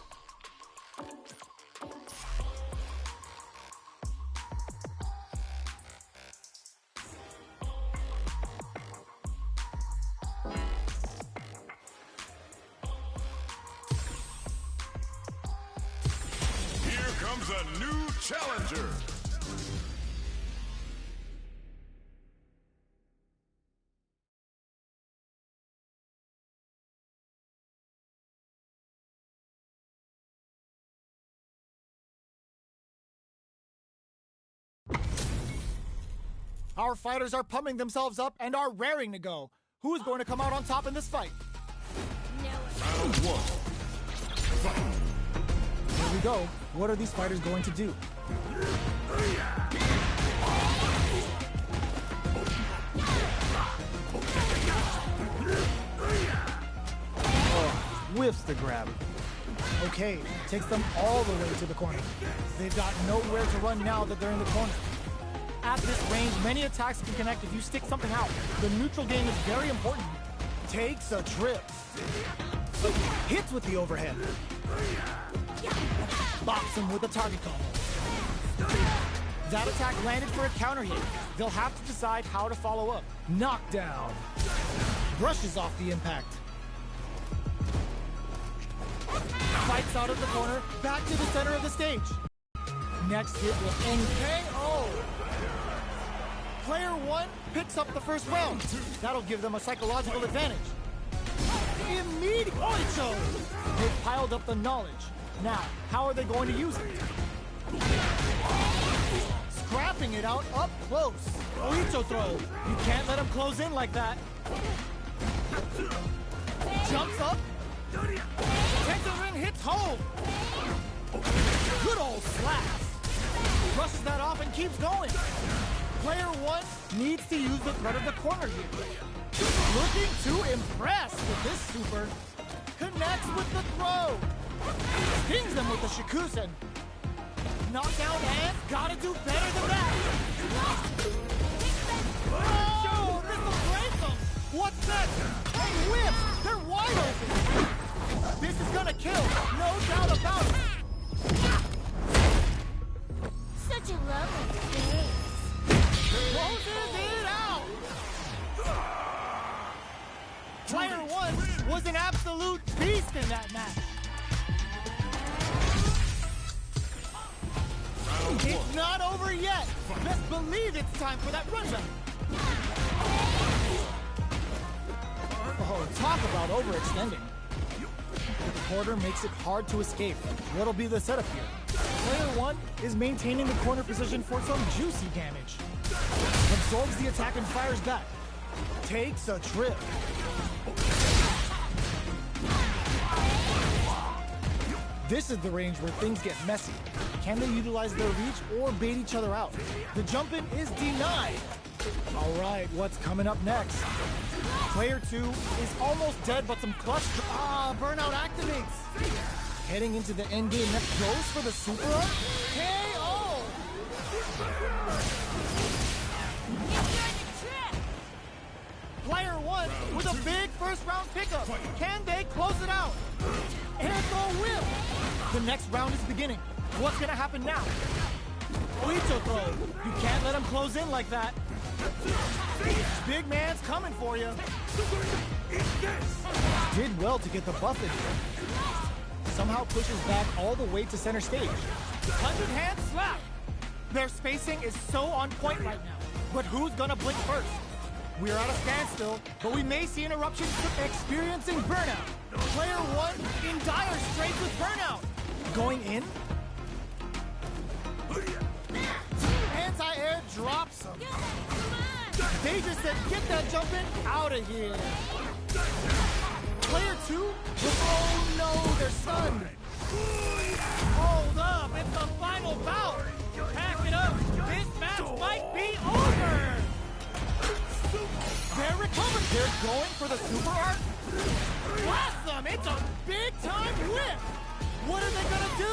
Here comes a new challenger. Our fighters are pumping themselves up and are raring to go. Who is going to come out on top in this fight? Round 1. Fight. we go. What are these fighters going to do? Oh, whiffs the grab. Okay, takes them all the way to the corner. They've got nowhere to run now that they're in the corner. At this range, many attacks can connect if you stick something out. The neutral game is very important. Takes a trip. Hits with the overhead. Bops him with the target combo. That attack landed for a counter hit. They'll have to decide how to follow up. Knockdown. Brushes off the impact. Fights out of the corner, back to the center of the stage. Next hit will end KO. Player 1 picks up the first round. That'll give them a psychological advantage. Immediate Oicho! They've piled up the knowledge. Now, how are they going to use it? Scrapping it out up close. Oicho throw. You can't let him close in like that. Jumps up. Tensor ring hits home. Good old slaps. Brushes that off and keeps going. Player 1 needs to use the threat of the corner here. Looking to impress with this super. Connects with the throw. Stings them with the Shikusen. Knockdown and gotta do better than that. Oh, this will break them. What's next? They whip. They're wide open. This is gonna kill. No doubt about it. Such a lovely face. Closes it out! Player 1 was an absolute beast in that match. It's not over yet. Best believe it's time for that runback. Oh, talk about overextending. The quarter makes it hard to escape. What'll be the setup here? Player 1 is maintaining the corner position for some juicy damage. Absorbs the attack and fires back. Takes a trip. This is the range where things get messy. Can they utilize their reach or bait each other out? The jump in is denied. All right, what's coming up next? Player 2 is almost dead, but some clutch. Burnout activates. Heading into the end game, next goes for the super art. KO! Player 1 with a big first round pickup. Can they close it out? And the whip. The next round is beginning. What's gonna happen now? Oicho throw. You can't let him close in like that. Big man's coming for you. Did well to get the buff in here. Somehow pushes back all the way to center stage. 100-hand slap. Their spacing is so on point right now. But who's gonna blink first? We're at a standstill, but we may see an eruption experiencing burnout. Player 1 in dire straits with burnout. Going in. Anti-air drops him. They just said, get that jump in out of here. Player 2? Oh no, they're stunned. Hold up, it's the final bout. Pack it up. This match might be over. They're recovering. They're going for the super art. Blast them. It's a big time whip. What are they gonna do?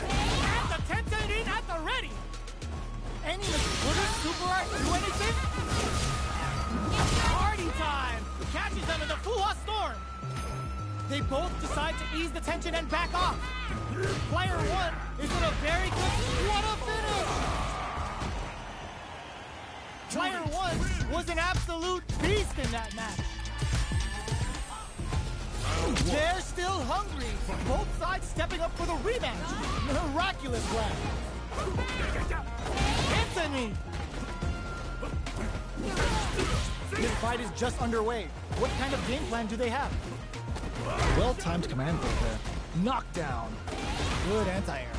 And the Tensei in at the ready. Any will this super art do anything? Party time. Catches them in the full-on storm. They both decide to ease the tension and back off. Player 1 is in a very good... What a finish! Player 1 was an absolute beast in that match. They're still hungry. Both sides stepping up for the rematch. Miraculous grab. Anthony! This fight is just underway. What kind of game plan do they have? Well-timed command break there. Knockdown. Good anti-air.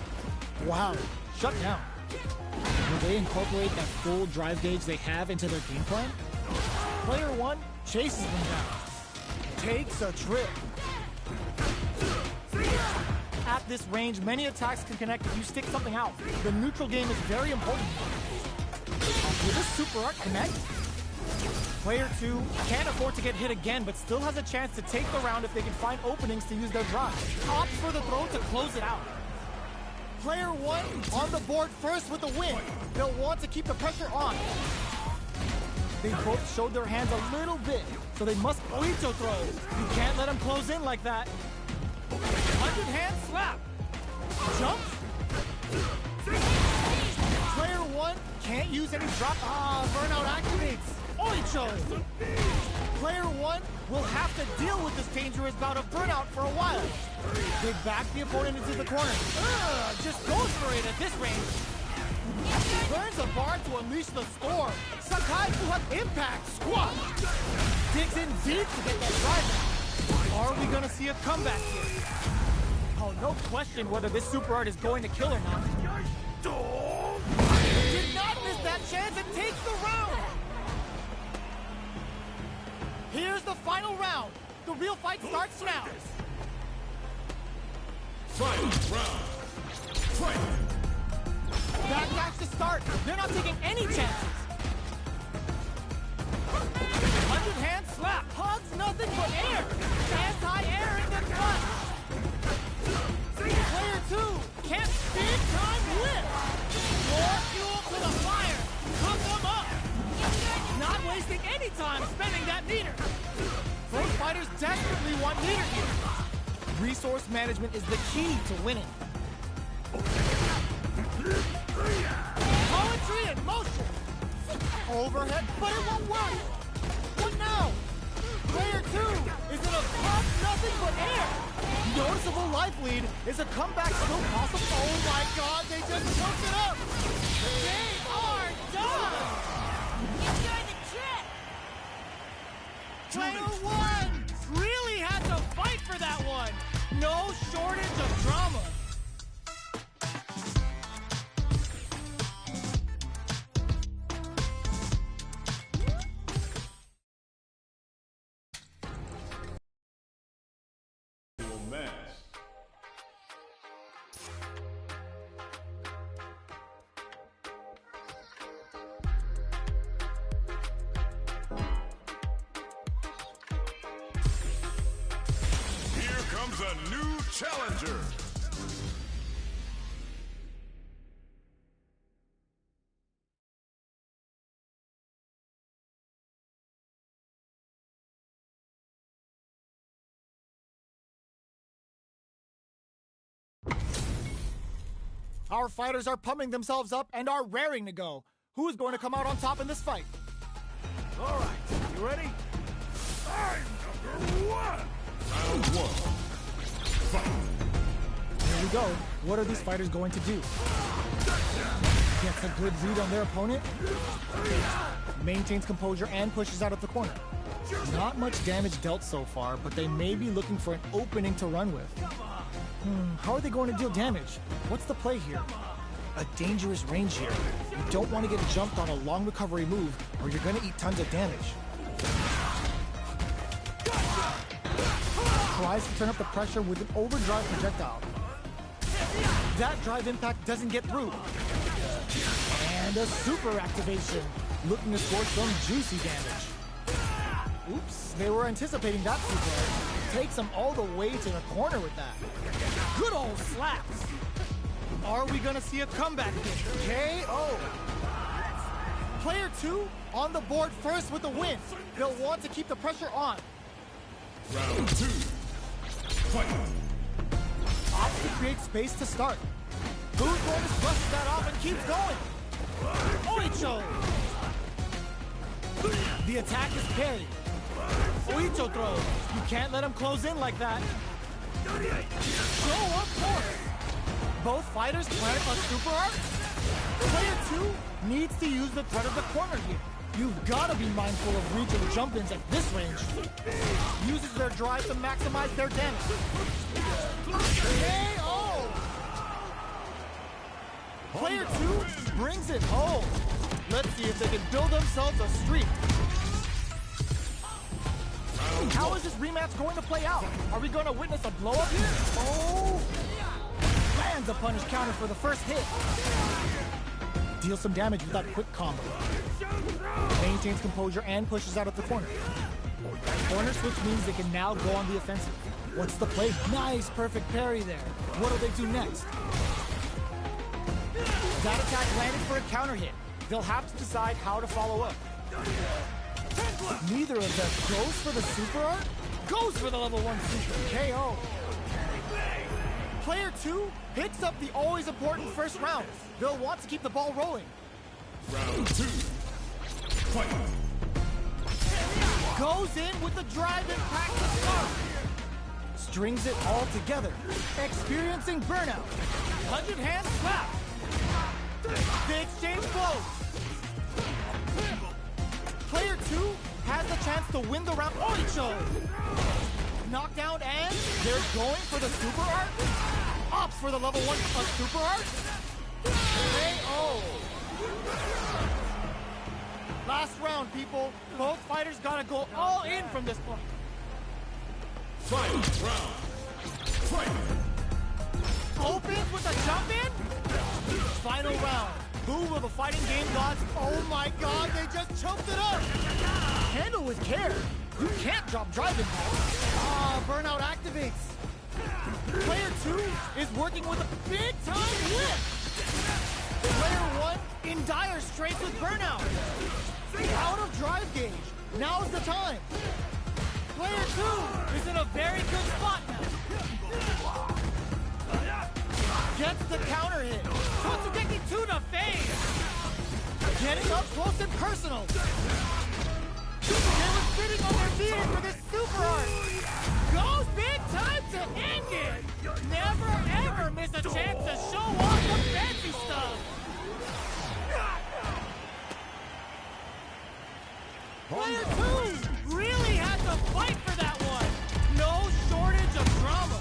Wow. Shut down. Will they incorporate that full drive gauge they have into their game plan? Player 1 chases them down. Takes a trip. At this range, many attacks can connect if you stick something out. The neutral game is very important. Will this super art connect? Player 2 can't afford to get hit again, but still has a chance to take the round if they can find openings to use their drive. Opts for the throw to close it out. Player 1 on the board first with the win. They'll want to keep the pressure on. They both showed their hands a little bit, so they must Oicho throw. You can't let them close in like that. 100-hand slap. Jump. Player 1 can't use any drop. Burnout activates. Oicho. Player 1 will have to deal with this dangerous bout of burnout for a while. They back the opponent into the corner. Just goes for it at this range. Burns a bar to unleash the storm. Sakai to have impact. Squat. Digs in deep to get that drive out. Are we gonna see a comeback here? Oh, no question whether this super art is going to kill or not. Did not miss that chance and takes the round. Here's the final round. The real fight starts now. Final round. Fight. Backdash to start. They're not taking any chances. 100-hand slap. Hugs nothing but air. Anti-air in the cut. Player 2 can't big time lift. More fuel to the fire. Cook them up. Not wasting any time spending that meter. Both fighters desperately want meter here. Resource management is the key to winning. Poetry in motion. Overhead, but it won't work. What now? Player 2 is in a pump nothing but air. Noticeable life lead. Is a comeback still possible? Oh my god, they just choked it up. They are done. Enjoy the trip. Player 1 really had to fight for that one. No shortage of drama. A new challenger. Our fighters are pumping themselves up and are raring to go. Who is going to come out on top in this fight? All right, you ready? I'm number 1. Round 1. Here we go. What are these fighters going to do? Gets a good read on their opponent. Maintains composure and pushes out of the corner. Not much damage dealt so far, but they may be looking for an opening to run with. How are they going to deal damage? What's the play here? A dangerous range here. You don't want to get jumped on a long recovery move, or you're going to eat tons of damage. Tries to turn up the pressure with an overdrive projectile. That drive impact doesn't get through. And a super activation, looking to score some juicy damage. Oops, they were anticipating that super. Takes them all the way to the corner with that. Good old slaps. Are we gonna see a comeback here? KO. Player 2 on the board first with the win. They'll want to keep the pressure on. Round 2. Fight. Opts to create space to start. Who's going to brush that off and keeps going? Oicho! The attack is parried. Oicho throws. You can't let him close in like that. Go up course. Both fighters plan a super art. Player 2 needs to use the threat of the corner here. You've got to be mindful of reach and jump-ins at this range. Uses their drive to maximize their damage. KO! Player 2 brings it home. Let's see if they can build themselves a streak. How is this rematch going to play out? Are we going to witness a blow-up here? Oh! Lands a punish counter for the first hit. Deals some damage with that quick combo. Maintains composure and pushes out of the corner. Corner switch means they can now go on the offensive. What's the play? Nice, perfect parry there. What'll they do next? That attack landed for a counter hit. They'll have to decide how to follow up. Neither of them goes for the super art, goes for the level 1 super KO. Player 2 picks up the always important first round. They'll want to keep the ball rolling. Round 2. Fight. Goes in with the drive impact to start. Strings it all together. Experiencing burnout. 100 hand slap. The exchange blows. Player 2 has the chance to win the round. Oicho! Knockdown and they're going for the super art. Opts for the level 1 super art. KO! Last round, people. Both fighters gotta go all in from this point. Fight round. Fight. Opens with a jump in. Final round. Who will the fighting game gods? Oh my god, they just choked it up. Handle with care. You can't drop drive impact. Burnout activates. Player 2 is working with a big time whip. Player 1 in dire straits with burnout. Out of drive gauge. Now's the time. Player 2 is in a very good spot now. Gets the counter hit. Totsugeki to the face. Getting up close and personal. They were sitting on their feet for this super art. Goes big time to end it. Never ever miss a chance to show off the fancy stuff. Player 2 really had to fight for that one. No shortage of drama.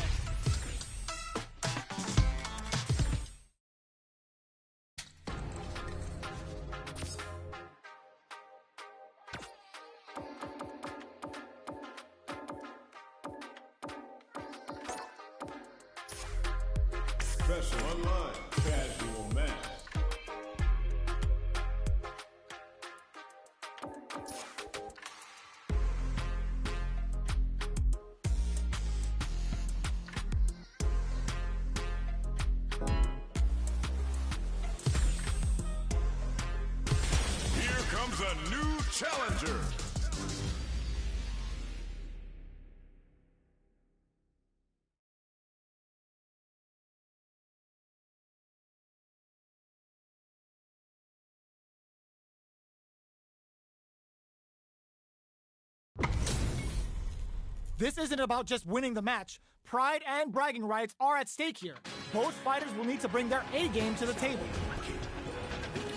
Special online casual match. Here comes a new challenger. This isn't about just winning the match. Pride and bragging rights are at stake here. Both fighters will need to bring their A game to the table.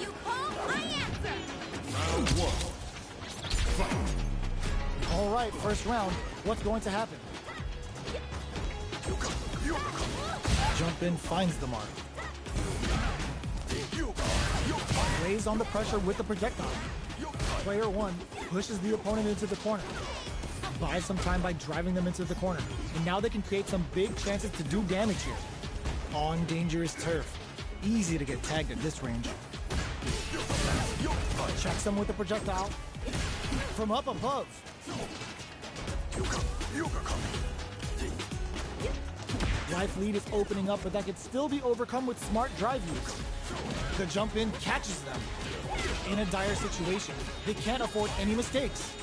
You call, I answer! Round 1. Fight. All right, first round. What's going to happen? Jump in finds the mark. Lays on the pressure with the projectile. Player 1 pushes the opponent into the corner. Buys some time by driving them into the corner. And now they can create some big chances to do damage here. On dangerous turf. Easy to get tagged at this range. Checks them with the projectile. From up above. Life lead is opening up, but that could still be overcome with smart drive use. The jump in catches them. In a dire situation, they can't afford any mistakes.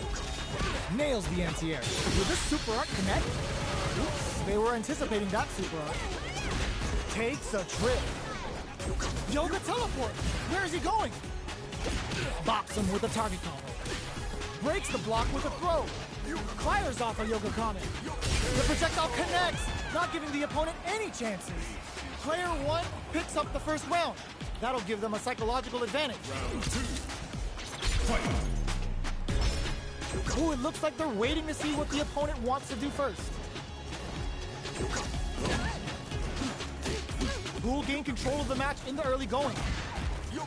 Nails the anti-air. Will this super art connect? Oops, they were anticipating that super art. Takes a trip. Yoga teleport. Where is he going? Bops him with a target combo. Breaks the block with a throw. Fires off a Yoga Kame. The projectile connects, not giving the opponent any chances. Player 1 picks up the first round. That'll give them a psychological advantage. Round 2. Fight. Ooh, it looks like they're waiting to see what the opponent wants to do first. Who will gain control of the match in the early going?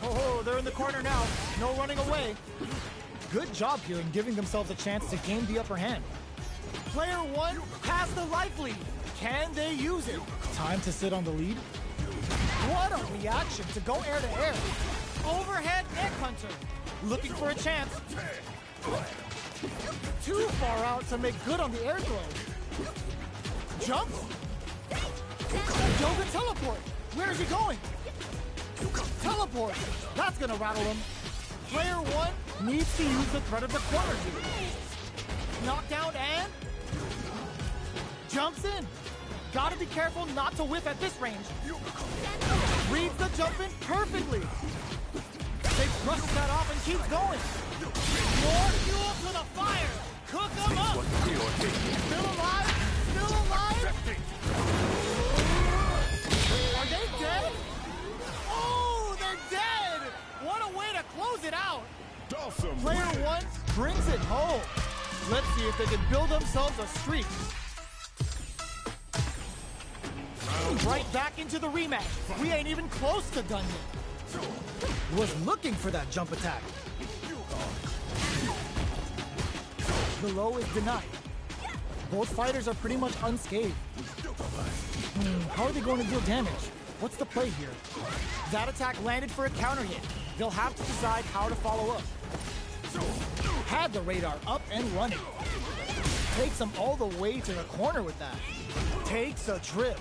Oh, they're in the corner now. No running away. Good job here in giving themselves a chance to gain the upper hand. Player 1 has the life lead. Can they use it? Time to sit on the lead. What a reaction to go air to air. Overhead neck hunter. Looking for a chance. Too far out to make good on the air throw. Jump. Yoga teleport. Where is he going? Teleport. That's gonna rattle him. Player one needs to use the threat of the corner here. Knockdown and jumps in. Gotta be careful not to whiff at this range. Reads the jump in perfectly. They brush that off and keeps going. More fuel to the fire. Cook them up. Still alive? Still alive? Are they dead? Oh, they're dead. What a way to close it out. Player one brings it home. Let's see if they can build themselves a streak. Right back into the rematch. We ain't even close to done yet. Was looking for that jump attack. The low is denied. Both fighters are pretty much unscathed. How are they going to deal damage? What's the play here? That attack landed for a counter hit. They'll have to decide how to follow up. Had the radar up and running. Takes them all the way to the corner with that. Takes a trip.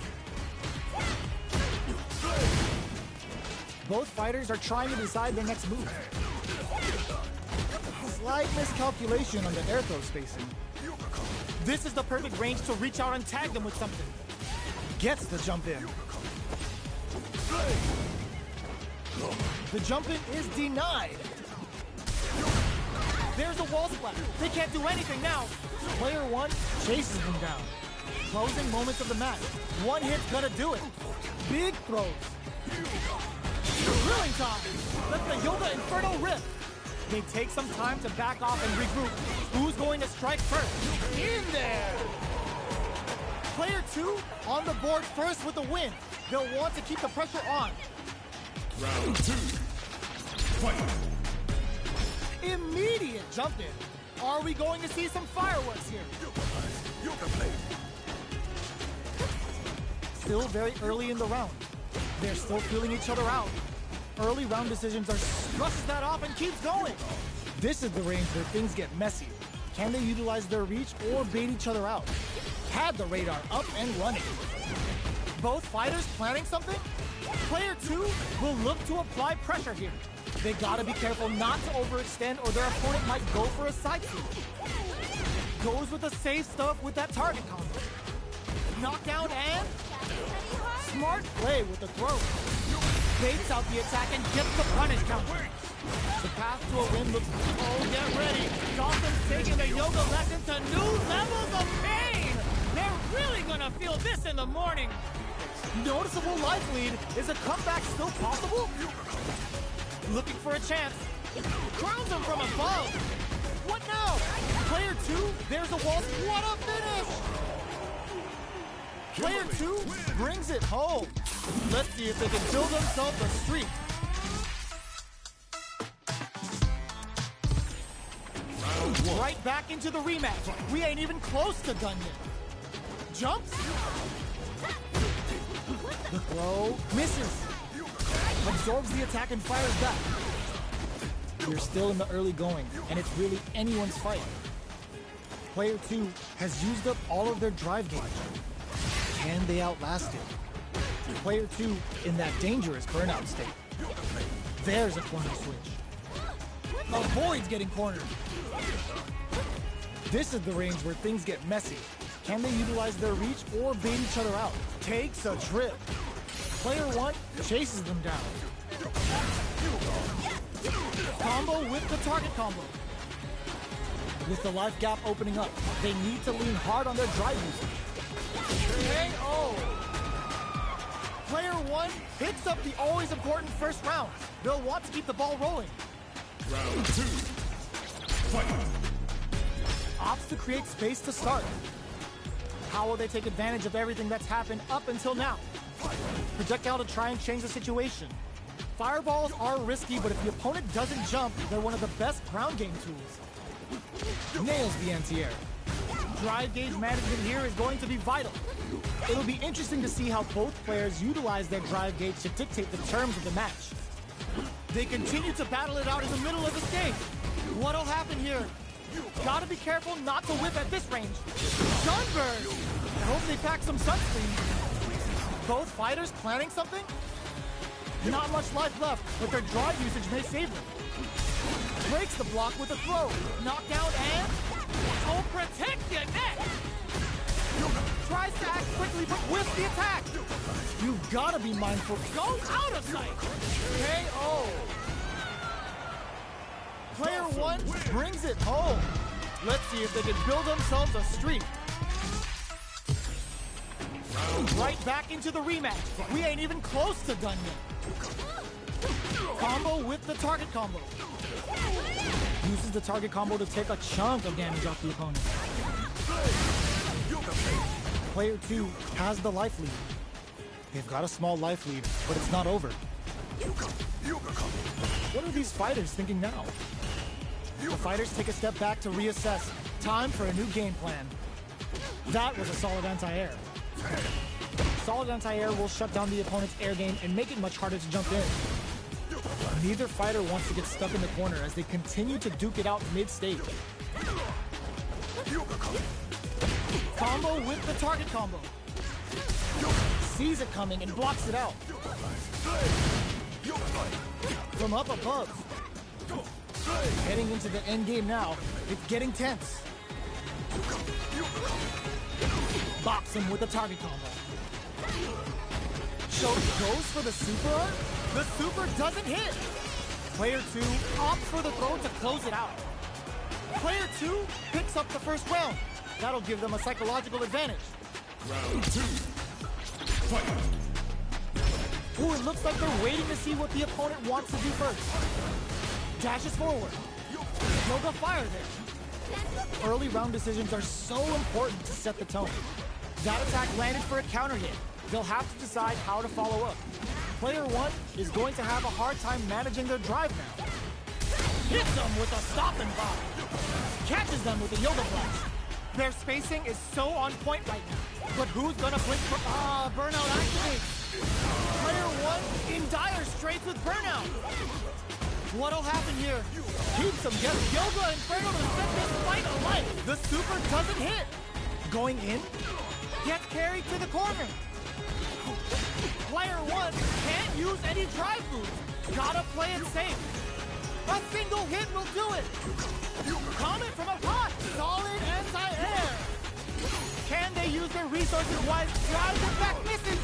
Both fighters are trying to decide their next move. Slight miscalculation on the air throw spacing. This is the perfect range to reach out and tag them with something. Gets the jump in. The jump in is denied. There's a wall splat. They can't do anything now. Player one chases them down. Closing moments of the match. One hit's gonna do it. Big throws. Drilling time. Let the Yoga Inferno rip. They take some time to back off and regroup. Who's going to strike first? In there. Player two on the board first with the win. They'll want to keep the pressure on. Round two. Fight. Immediate jump in. Are we going to see some fireworks here? Still very early in the round. They're still feeling each other out. Early round decisions are brushes that off and keeps going. This is the range where things get messy. Can they utilize their reach or bait each other out? Had the radar up and running. Both fighters planning something? Player two will look to apply pressure here. They gotta be careful not to overextend or their opponent might go for a side sweep. Goes with the safe stuff with that target combo. Knockdown and smart play with the throw. Baits out the attack and gets the punish counter. The path to a win looks... Oh, get ready. Gotham's taking the yoga lesson to new levels of pain. They're really gonna feel this in the morning. Noticeable life lead. Is a comeback still possible? Looking for a chance. Crowns him from above. What now? Player two, there's a wall. What a finish! Player two brings it home. Let's see if they can build themselves a streak. Right back into the rematch. We ain't even close to done yet. Jumps. The throw misses. Absorbs the attack and fires back. We're still in the early going, and it's really anyone's fight. Player two has used up all of their drive gauge. Can they outlast it? Player two in that dangerous burnout state. There's a corner switch. Avoids getting cornered. This is the range where things get messy. Can they utilize their reach or bait each other out? Takes a trip. Player one chases them down. Combo with the target combo. With the life gap opening up, they need to lean hard on their drive usage. KO! Player one picks up the always important first round. They'll want to keep the ball rolling. Round two. Fight. Opts to create space to start. How will they take advantage of everything that's happened up until now? Projectile to try and change the situation. Fireballs are risky, but if the opponent doesn't jump, they're one of the best ground game tools. Nails the anti-air. Drive gauge management here is going to be vital. It'll be interesting to see how both players utilize their drive gauge to dictate the terms of the match. They continue to battle it out in the middle of the stage. What'll happen here? Gotta be careful not to whip at this range. Sunburst! I hope they pack some sunscreen. Both fighters planning something? Not much life left, but their draw usage may save them. Breaks the block with a throw. Knockdown and... Oh, protect your neck! Tries to act quickly, but whiffs the attack. You gotta be mindful. Goes out of sight! KO. Player one brings it home. Let's see if they can build themselves a streak. Right back into the rematch. We ain't even close to done yet. Combo with the target combo. Uses the target combo to take a chunk of damage off the opponent. Player 2 has the life lead. They've got a small life lead, but it's not over. What are these fighters thinking now? The fighters take a step back to reassess. Time for a new game plan. That was a solid anti-air. Solid anti-air will shut down the opponent's air game and make it much harder to jump in. Neither fighter wants to get stuck in the corner as they continue to duke it out mid-stage. Combo with the target combo. Sees it coming and blocks it out. From up above. Heading into the end game now, it's getting tense. Box him with the target combo. Goes for the super art. The super doesn't hit. Player 2 opts for the throw to close it out. Player 2 picks up the first round. That'll give them a psychological advantage. Round 2. Fight. Ooh, it looks like they're waiting to see what the opponent wants to do first. Dashes forward. Yoga fire there. Early round decisions are so important to set the tone. That attack landed for a counter hit. They'll have to decide how to follow up. Player 1 is going to have a hard time managing their drive now. Hits them with a stop and pop. Catches them with a yoga blast. Their spacing is so on point right now. But who's gonna blink for... burnout activates. Player 1 in dire straits with burnout. What'll happen here? Keeps him getting yoga inferno to set this fight alight. The super doesn't hit. Going in. Gets carried to the corner. Player 1 can't use any drive moves. Gotta play it safe. A single hit will do it. Comment from a pot. Solid anti-air. Can they use their resources wise? Drives it back, misses.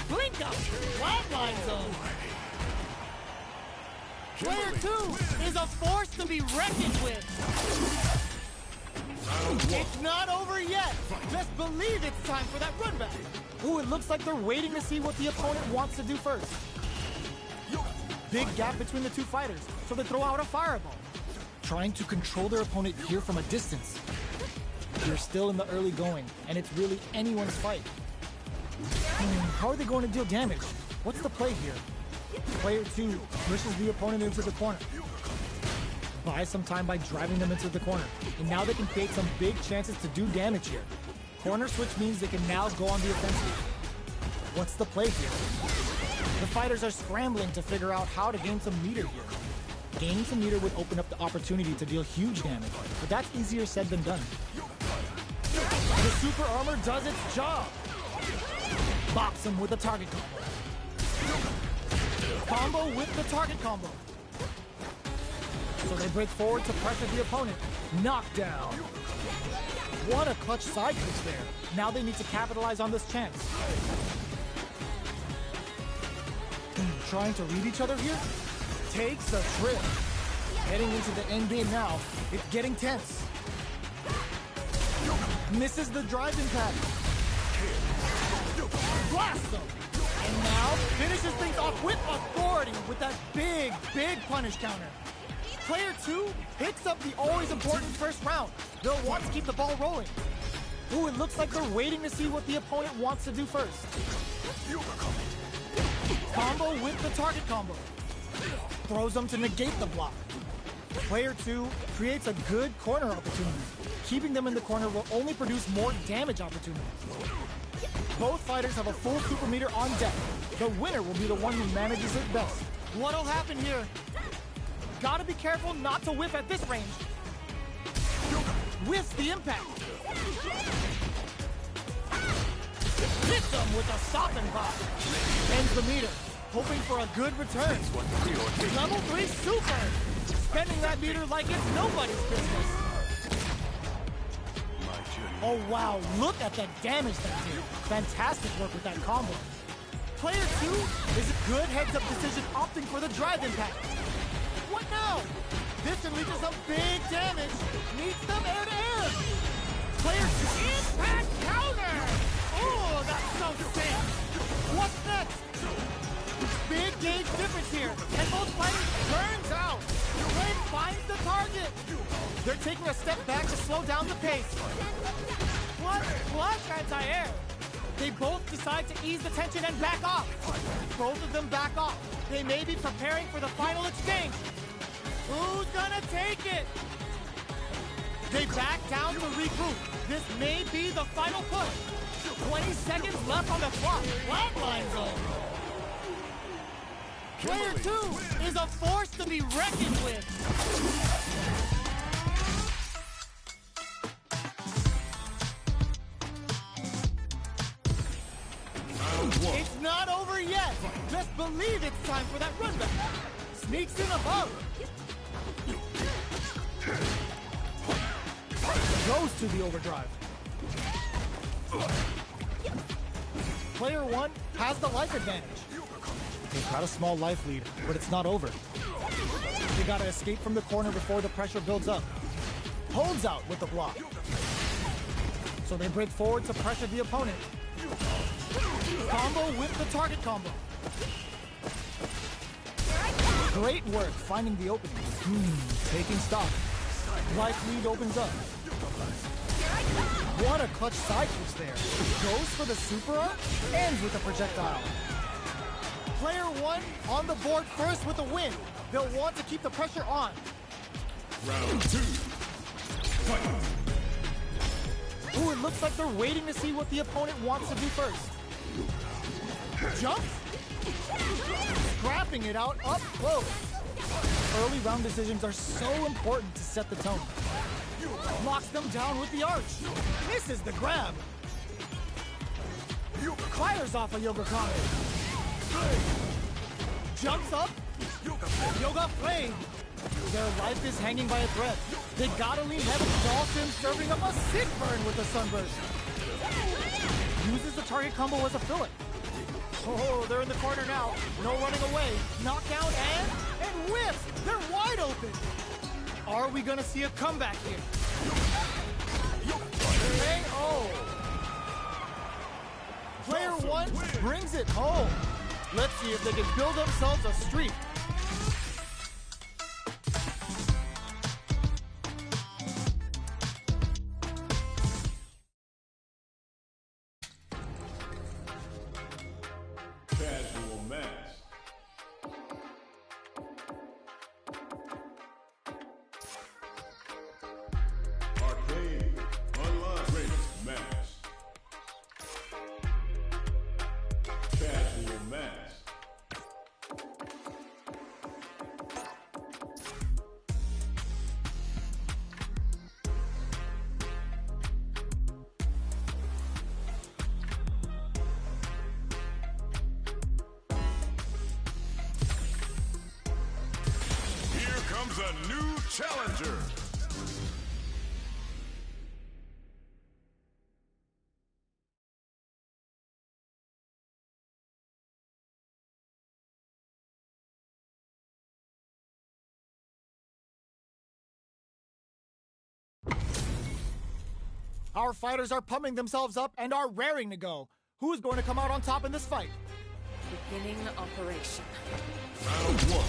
Blink up. Flatline zone. Player 2 is a force to be reckoned with. It's not over yet. Just believe it's time for that run back. Ooh, it looks like they're waiting to see what the opponent wants to do first. Big gap between the two fighters, so they throw out a fireball. Trying to control their opponent here from a distance. They're still in the early going, and it's really anyone's fight. How are they going to deal damage? What's the play here? Player 2 pushes the opponent into the corner. Buys some time by driving them into the corner. And now they can create some big chances to do damage here. Corner switch means they can now go on the offensive. What's the play here? The fighters are scrambling to figure out how to gain some meter here. Gaining some meter would open up the opportunity to deal huge damage, but that's easier said than done. The super armor does its job. Box him with a target combo. Combo with the target combo. So they break forward to pressure the opponent. Knockdown. What a clutch side kick there. Now they need to capitalize on this chance. Trying to read each other here? Takes a trip. Heading into the end game now. It's getting tense. Misses the drive impact. Blasts them. And now finishes things off with authority with that big, big punish counter. Player 2 picks up the always important first round. They'll want to keep the ball rolling. Ooh, it looks like they're waiting to see what the opponent wants to do first. Combo with the target combo. Throws them to negate the block. Player 2 creates a good corner opportunity. Keeping them in the corner will only produce more damage opportunities. Both fighters have a full super meter on deck. The winner will be the one who manages it best. What'll happen here? Gotta be careful not to whiff at this range. Whiffs the impact. Hits them with a soften pop. Ends the meter, hoping for a good return. Level 3 super! Spending that meter like it's nobody's business. Oh wow, look at the damage that did. Fantastic work with that combo. Player 2 is a good heads-up decision opting for the drive impact. What now? This unleashes some big damage. Needs them air-to-air. Player 2 impact counter! Oh, that's so sick! What's next? Big gauge difference here, and both fighters burns out. Red finds the target. They're taking a step back to slow down the pace. What? Flash anti-air. They both decide to ease the tension and back off. Both of them back off. They may be preparing for the final exchange. Who's gonna take it? They back down to regroup. This may be the final push. 20 seconds left on the clock. Flatline zone. Player 2 is a force to be reckoned with. It's not over yet. Just believe it's time for that run back. Sneaks in above. Goes to the overdrive. Player 1 has the life advantage. They've got a small life lead, but it's not over. They gotta escape from the corner before the pressure builds up. Holds out with the block. So they break forward to pressure the opponent. Combo with the target combo. Great work finding the opening. Taking stock. Life lead opens up. What a clutch side switch there. Goes for the super up, ends with a projectile. Player 1 on the board first with a win. They'll want to keep the pressure on. Round 2. Fight. Ooh, it looks like they're waiting to see what the opponent wants to do first. Jumps. Scrapping it out up close. Early round decisions are so important to set the tone. Locks them down with the arch. Misses the grab. Fires off a Yoga Kame. Jumps up. Yoga Flame. Their life is hanging by a thread. They gotta lean heavily. Dawson serving up a sick burn with the sunburst. Uses the target combo as a fillet. Oh, they're in the corner now. No running away. Knockdown and whiffs. They're wide open. Are we gonna see a comeback here? KO. Player 1 brings it home. Let's see if they can build themselves a streak. Casual match. Arcade online greatest match. Casual match. Here comes a new challenger. Our fighters are pumping themselves up and are raring to go. Who's going to come out on top in this fight? Beginning operation. Round 1.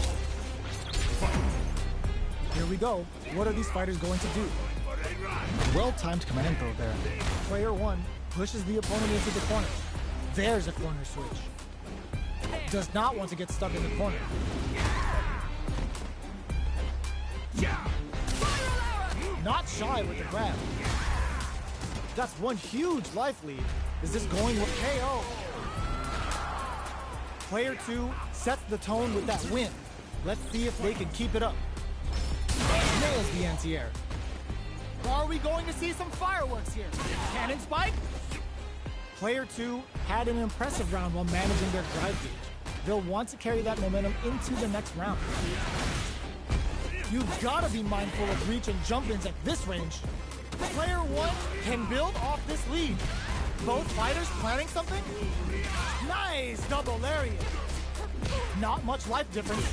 Fight. Here we go. What are these fighters going to do? Well-timed command throw there. Player 1 pushes the opponent into the corner. There's a corner switch. Does not want to get stuck in the corner. not shy with the grab. That's one huge life lead. Is this going with KO? Player 2 sets the tone with that win. Let's see if they can keep it up. Nails the anti-air. Are we going to see some fireworks here? Cannon spike? Player 2 had an impressive round while managing their drive gauge. They'll want to carry that momentum into the next round. You've got to be mindful of reach and jump-ins at this range. Player 1 can build off this lead. Both fighters planning something? Nice double lariat. Not much life difference.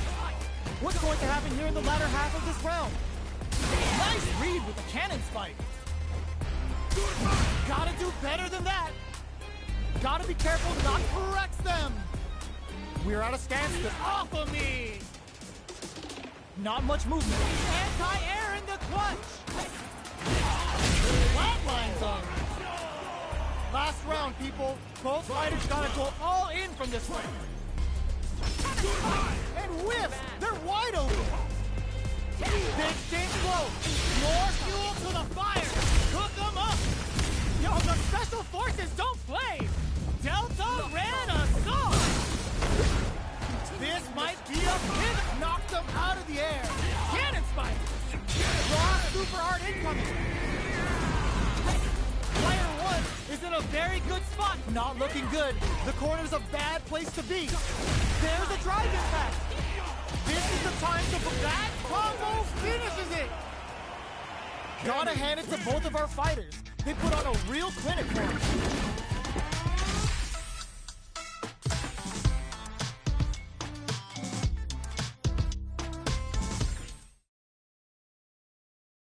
What's going to happen here in the latter half of this round? Nice read with the cannon spike. Gotta do better than that. Gotta be careful not to wreck them. We're at a standstill. Off of me! Not much movement. Anti-air in the clutch! Flatline zone. Last round, people. Both fighters gotta go all in from this one. And whiff! They're wide open! Big stink blow! More fuel to the fire! Cook them up! Yo, the special forces don't play! Delta ran assault! This might be a pivot! Knocked them out of the air! Cannon spike! Raw super hard incoming! Player 1 is in a very good spot. Not looking good. The corner's a bad place to be. There's a drive impact. This is the time to that combo finishes it. Gotta hand it to both of our fighters. They put on a real clinic for us.